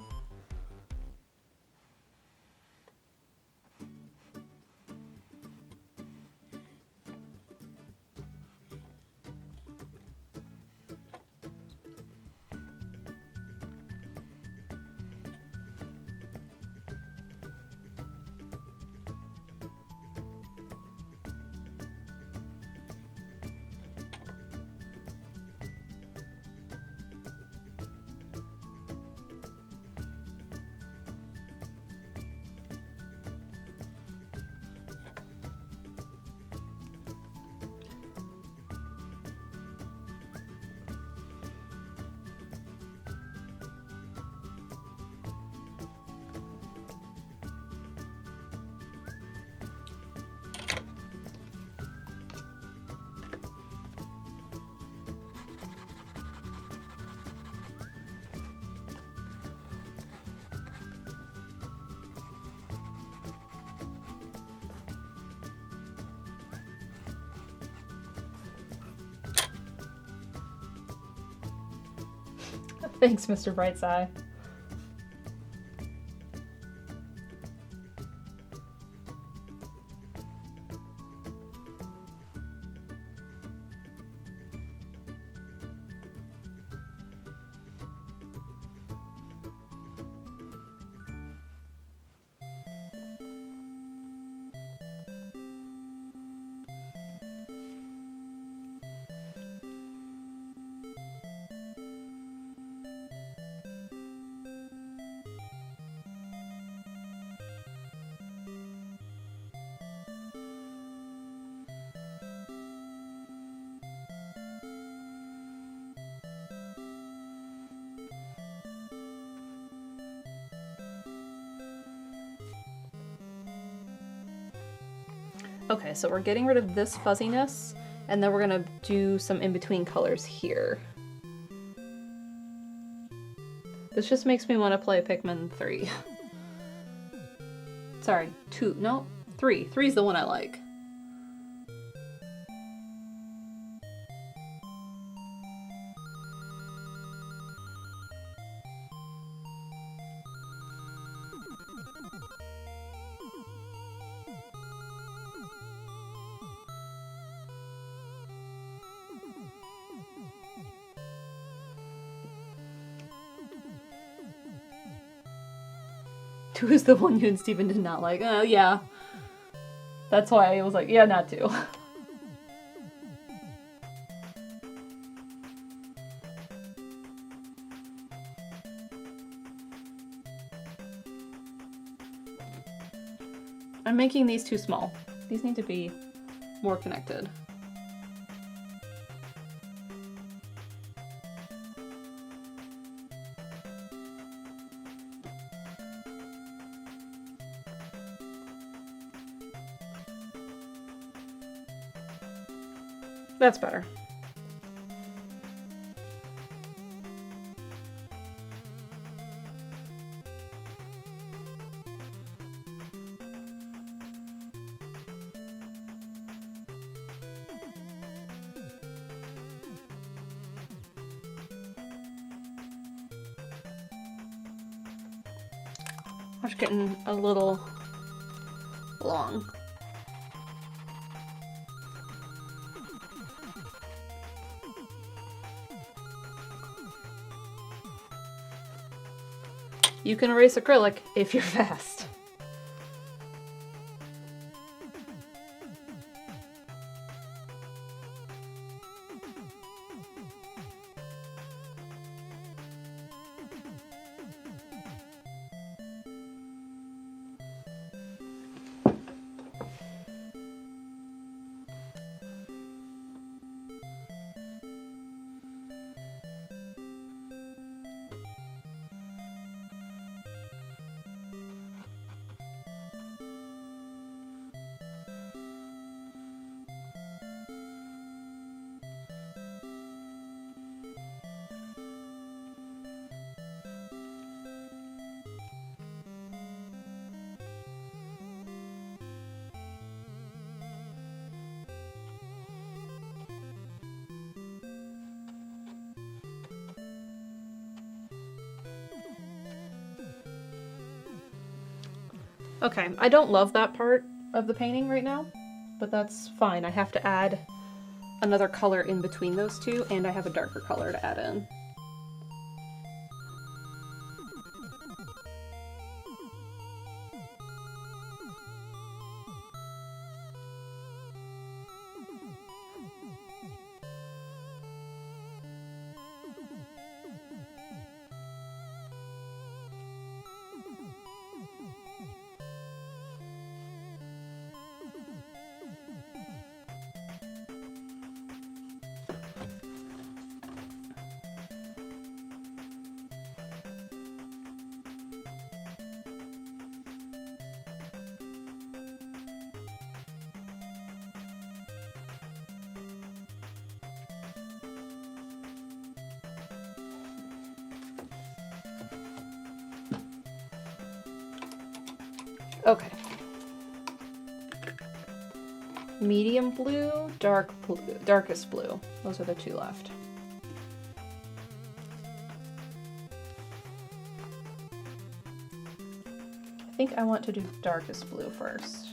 Thanks, Mr. Brightside. Okay, so we're getting rid of this fuzziness, and then we're gonna do some in-between colors here. This just makes me want to play Pikmin 3. Sorry, 2, no, 3. 3's the one I like. Two is the one you and Steven did not like. Yeah. That's why I was like, yeah, not 2. I'm making these too small. These need to be more connected. That's better. I'm just getting a little long. You can erase acrylic if you're fast. Okay, I don't love that part of the painting right now, but that's fine. I have to add another color in between those two, and I have a darker color to add in. Okay. Medium blue, darkest blue. Those are the two left. I think I want to do darkest blue first.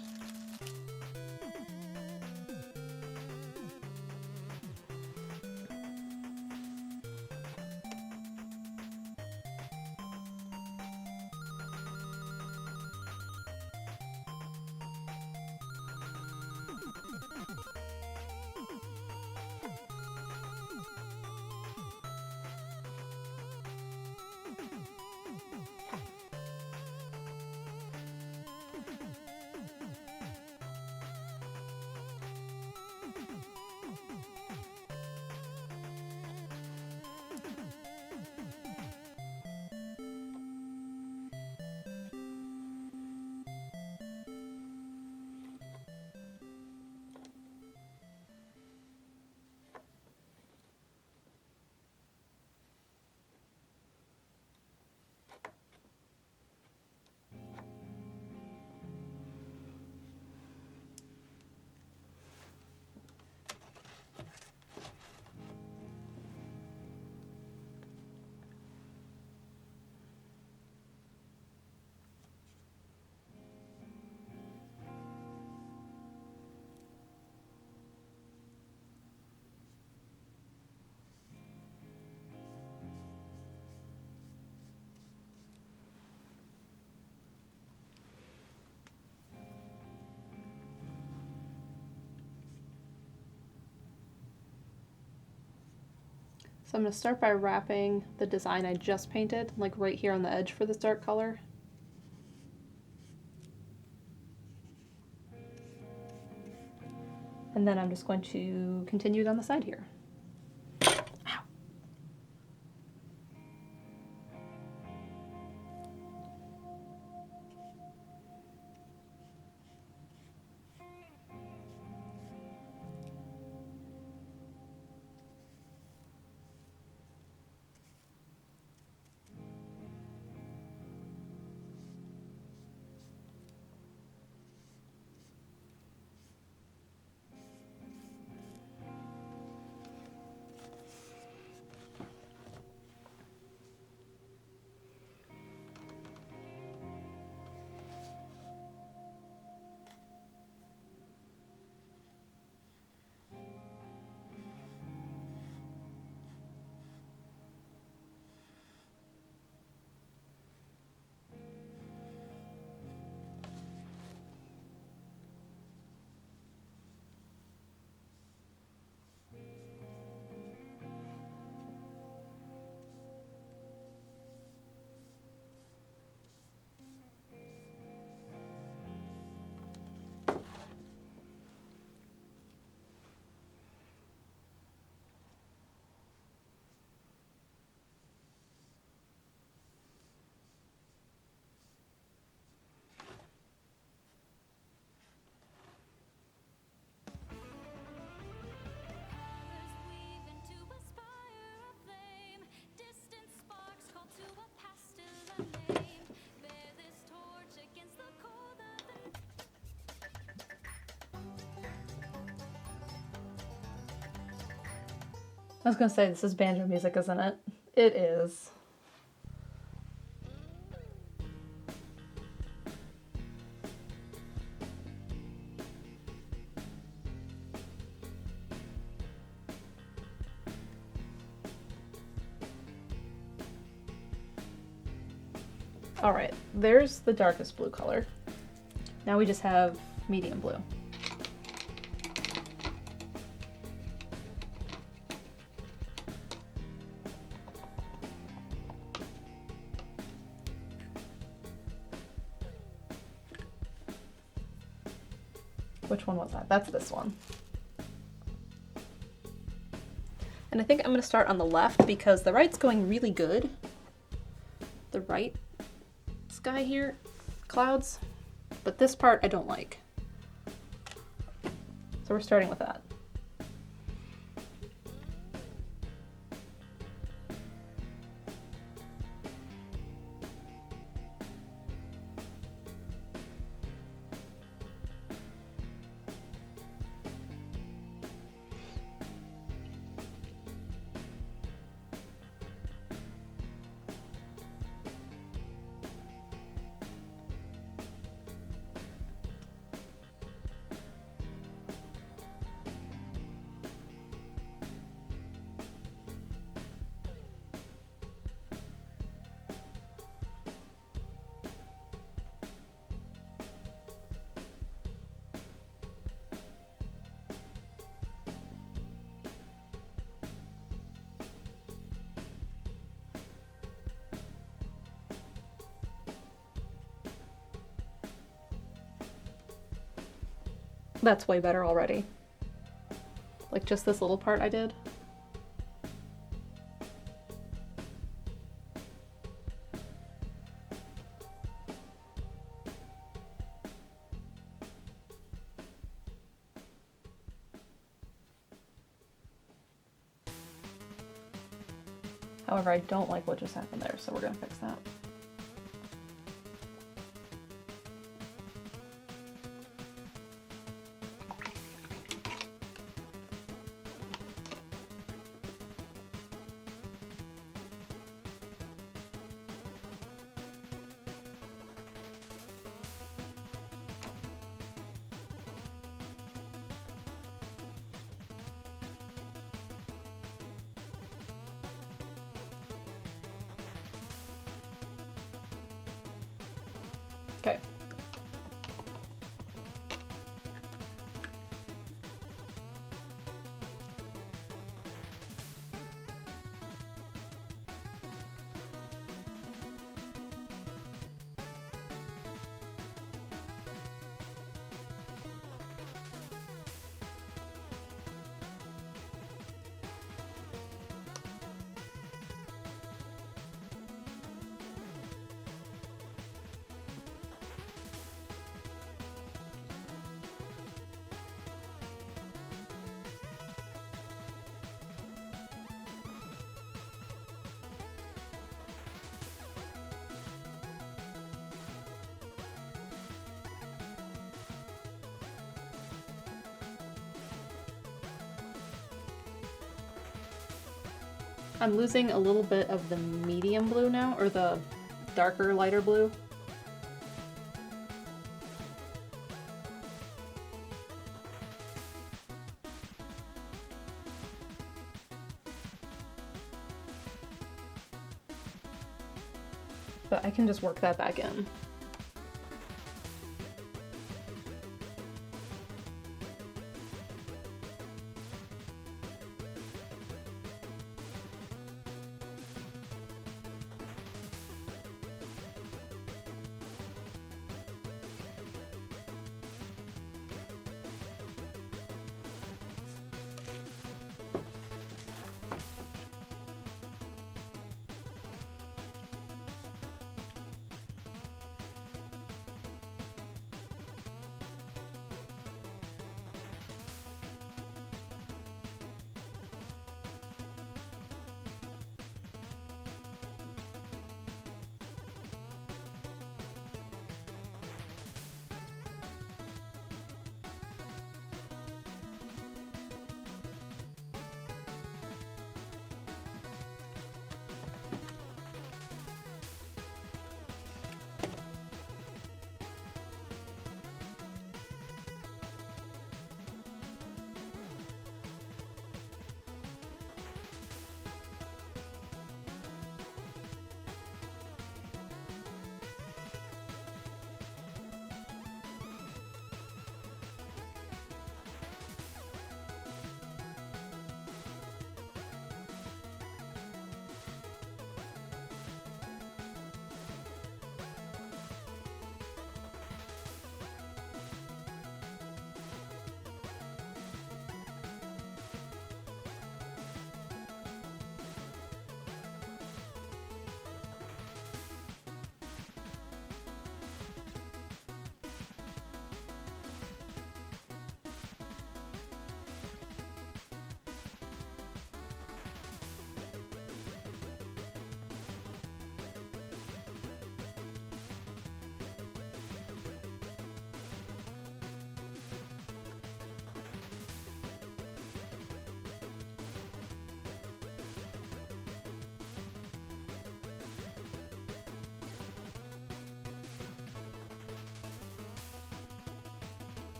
So I'm going to start by wrapping the design I just painted, like right here on the edge for this dark color. And then I'm just going to continue it on the side here. Ow. I was gonna say, this is banjo music, isn't it? It is. All right, there's the darkest blue color. Now we just have medium blue. Which one was that? That's this one. And I think I'm going to start on the left because the right's going really good. The right sky here, clouds, but this part I don't like. So we're starting with that. That's way better already. Like just this little part I did. However, I don't like what just happened there, so we're gonna fix that. Okay. I'm losing a little bit of the medium blue now, or the darker, lighter blue. But I can just work that back in.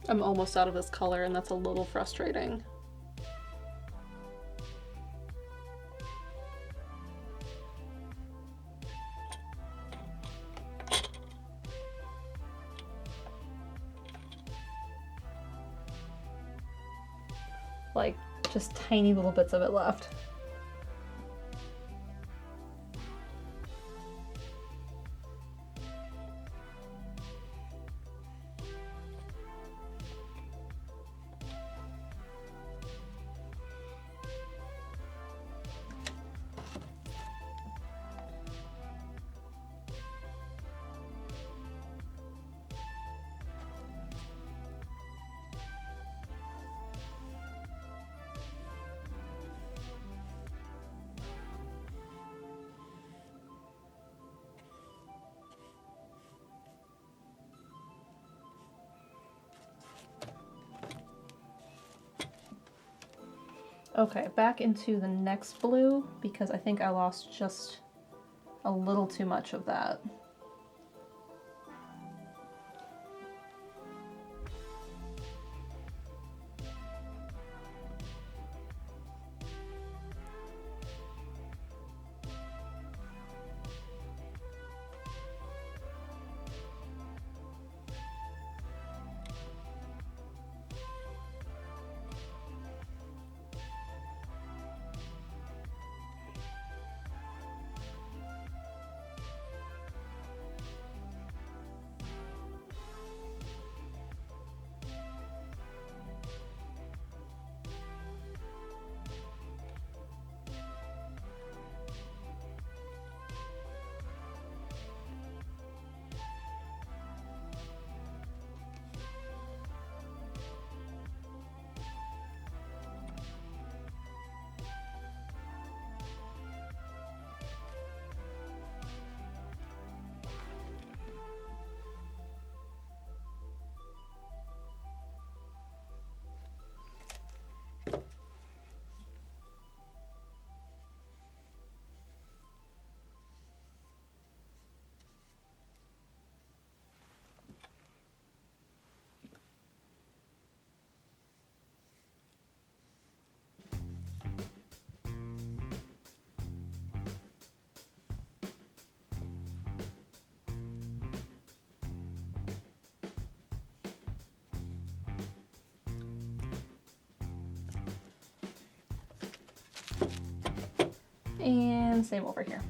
I'm almost out of this color and that's a little frustrating. Like, just tiny little bits of it left. Okay, back into the next blue because I think I lost just a little too much of that. And same over here.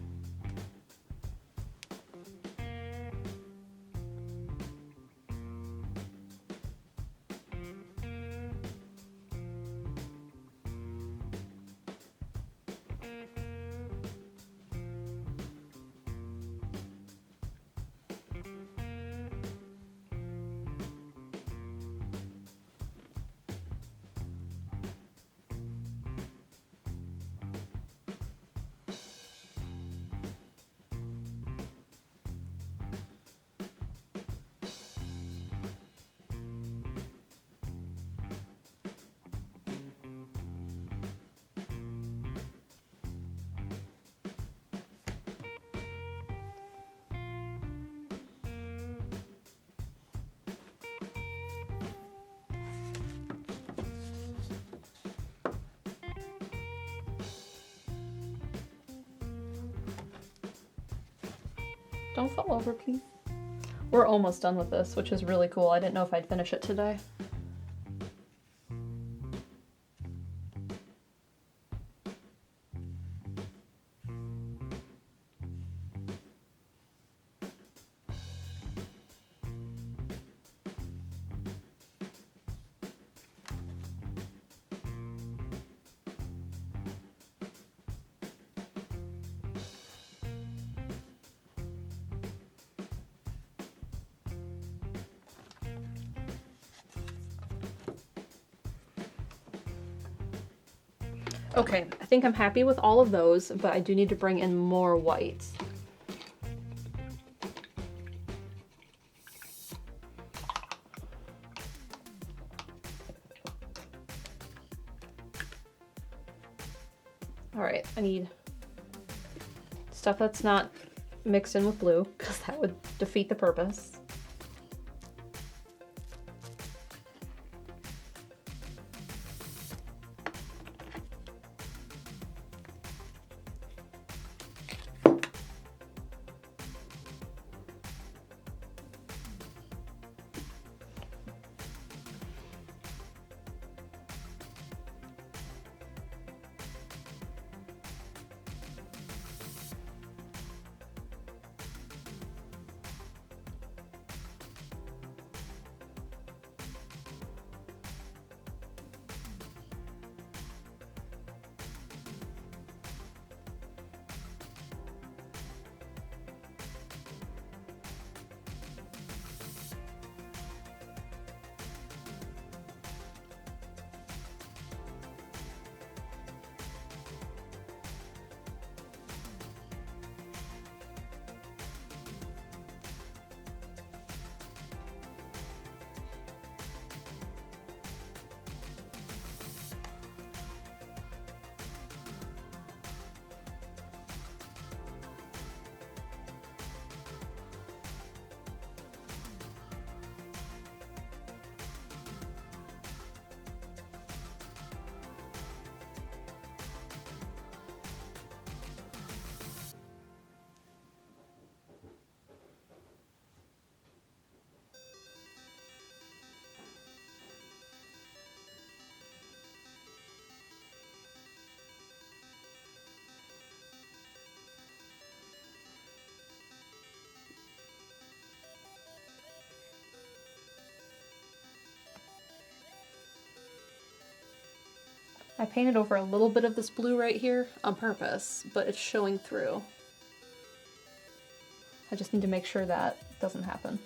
Don't fall over, please. We're almost done with this, which is really cool. I didn't know if I'd finish it today. Okay, I think I'm happy with all of those, but I do need to bring in more whites. All right, I need stuff that's not mixed in with blue, because that would defeat the purpose. I painted over a little bit of this blue right here on purpose, but it's showing through. I just need to make sure that doesn't happen.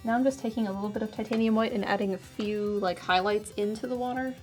Now I'm just taking a little bit of titanium white and adding a few like highlights into the water.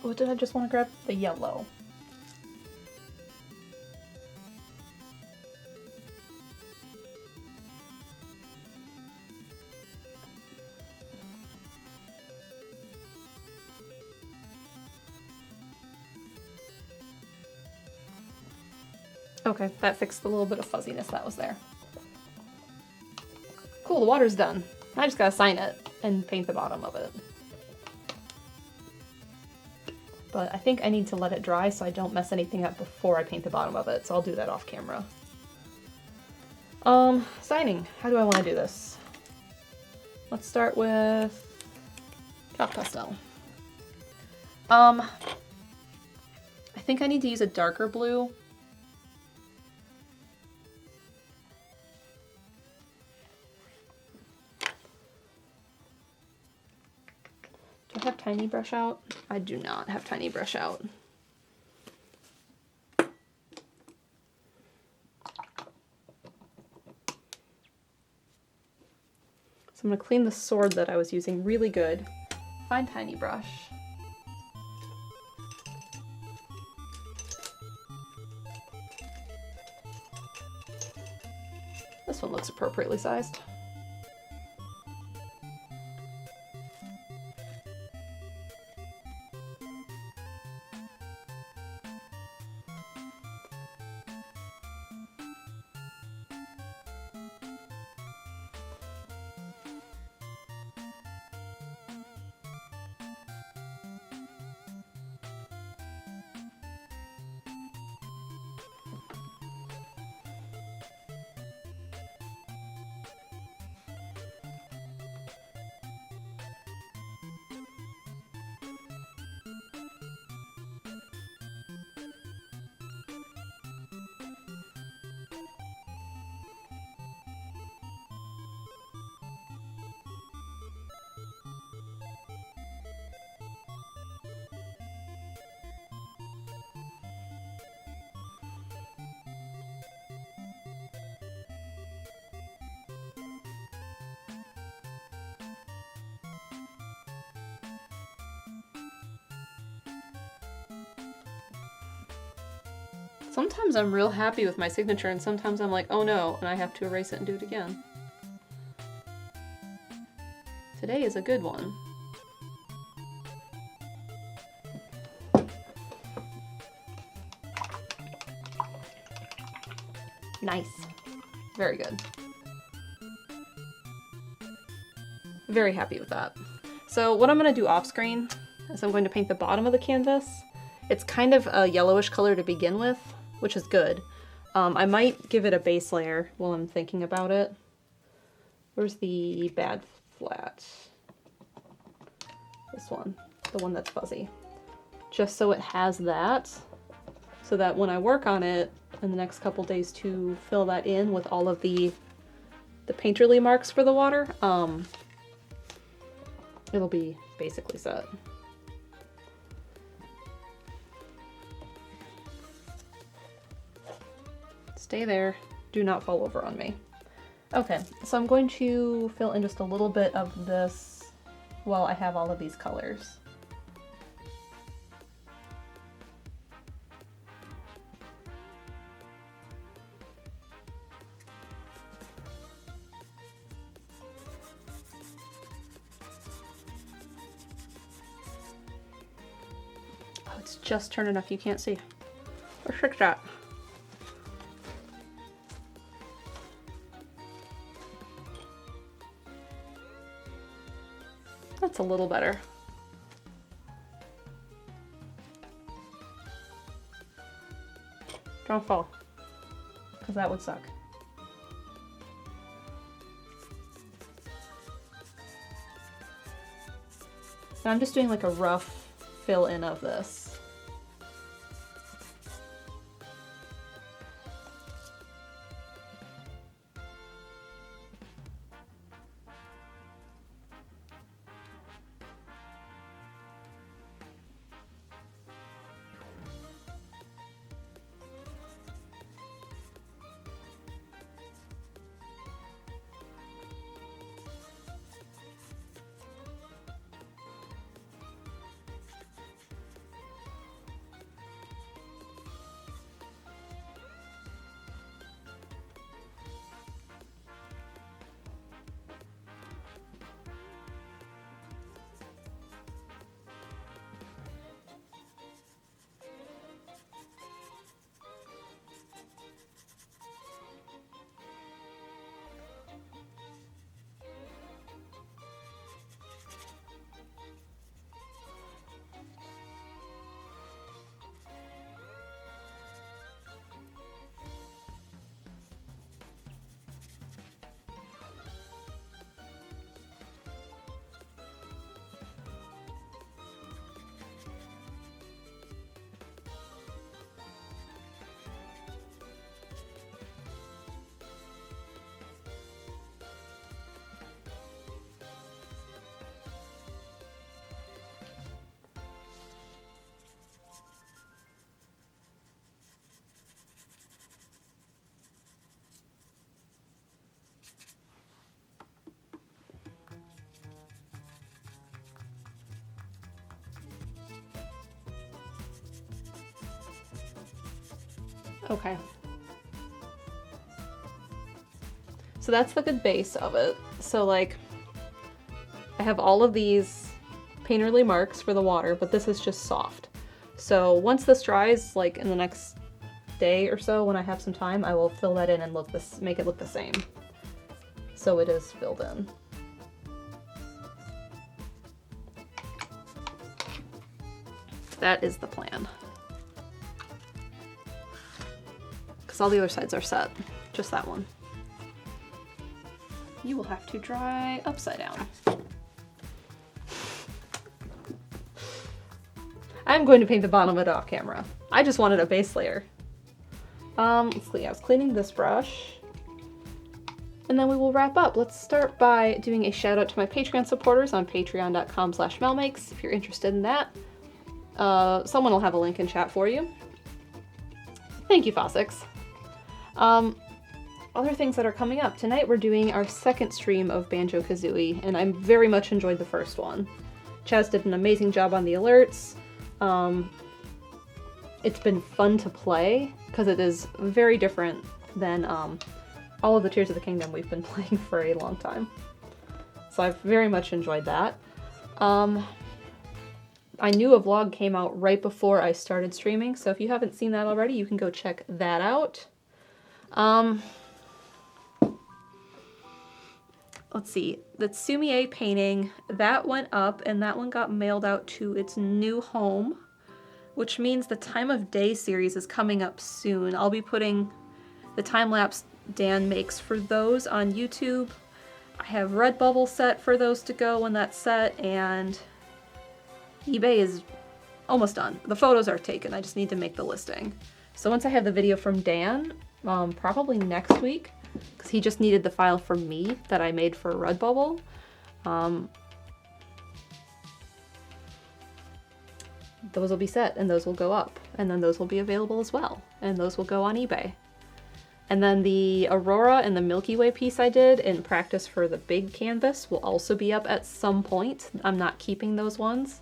What did I just want to grab? The yellow. Okay, that fixed the little bit of fuzziness that was there. Cool, the water's done. I just gotta sign it and paint the bottom of it. But I think I need to let it dry so I don't mess anything up before I paint the bottom of it, so I'll do that off camera. Signing. How do I want to do this? Let's start with chalk pastel. I think I need to use a darker blue. Do I have tiny brush out? I do not have tiny brush out. So I'm going to clean the sword that I was using really good. Find tiny brush. This one looks appropriately sized. Sometimes I'm real happy with my signature and sometimes I'm like, oh no, and I have to erase it and do it again. Today is a good one. Nice. Very good. Very happy with that. So what I'm going to do off screen is I'm going to paint the bottom of the canvas. It's kind of a yellowish color to begin with, which is good. I might give it a base layer while I'm thinking about it. Where's the bad flat? This one, the one that's fuzzy. Just so it has that, so that when I work on it in the next couple days to fill that in with all of the painterly marks for the water, it'll be basically set. Stay there, do not fall over on me. Okay, so I'm going to fill in just a little bit of this while I have all of these colors. Oh, it's just turned enough you can't see. Where's Trick Shot? That's a little better. Don't fall, because that would suck. And I'm just doing like a rough fill in of this. Okay. So that's the good base of it. So like, I have all of these painterly marks for the water, but this is just soft. So once this dries, like in the next day or so when I have some time, I will fill that in and make it look the same. So it is filled in. That is the plan. Because all the other sides are set, just that one. You will have to dry upside down. I'm going to paint the bottom of it off camera. I just wanted a base layer. Let's see, I was cleaning this brush. And then we will wrap up. Let's start by doing a shout out to my Patreon supporters on patreon.com/MalMakes if you're interested in that. Someone will have a link in chat for you. Thank you, Fossix. Other things that are coming up. Tonight we're doing our second stream of Banjo-Kazooie, and I very much enjoyed the first one. Chaz did an amazing job on the alerts. it's been fun to play because it is very different than all of the Tears of the Kingdom we've been playing for a long time. So I've very much enjoyed that. I knew a vlog came out right before I started streaming, so if you haven't seen that already, you can go check that out. Let's see, the Tsumie painting, that went up and that one got mailed out to its new home, which means the Time of Day series is coming up soon. I'll be putting the time-lapse Dan makes for those on YouTube. I have Redbubble set for those to go when that's set, and eBay is almost done. The photos are taken, I just need to make the listing. So once I have the video from Dan, probably next week, because he just needed the file from me that I made for Redbubble. Those will be set and those will go up, and then those will be available as well, and those will go on eBay. And then the Aurora and the Milky Way piece I did in practice for the big canvas will also be up at some point. I'm not keeping those ones.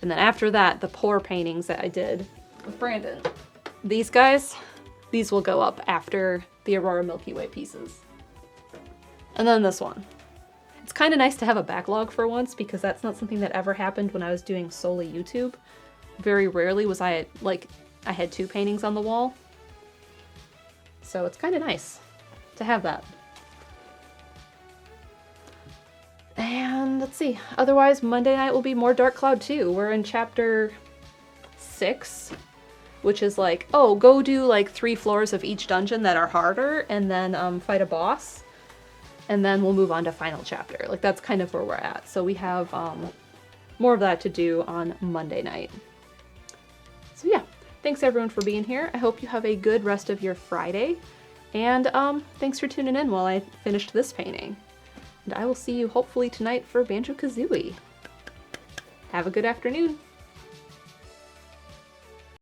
And then after that, the pour paintings that I did with Brandon. These guys, these will go up after the Aurora Milky Way pieces. And then this one. It's kind of nice to have a backlog for once, because that's not something that ever happened when I was doing solely YouTube. Very rarely was I had 2 paintings on the wall. So it's kind of nice to have that. And let's see, otherwise Monday night will be more Dark Cloud 2. We're in chapter 6, which is like, oh, go do like 3 floors of each dungeon that are harder, and then fight a boss. And then we'll move on to final chapter. Like, that's kind of where we're at. So we have more of that to do on Monday night. So yeah, thanks everyone for being here. I hope you have a good rest of your Friday. And thanks for tuning in while I finished this painting. And I will see you hopefully tonight for Banjo-Kazooie. Have a good afternoon.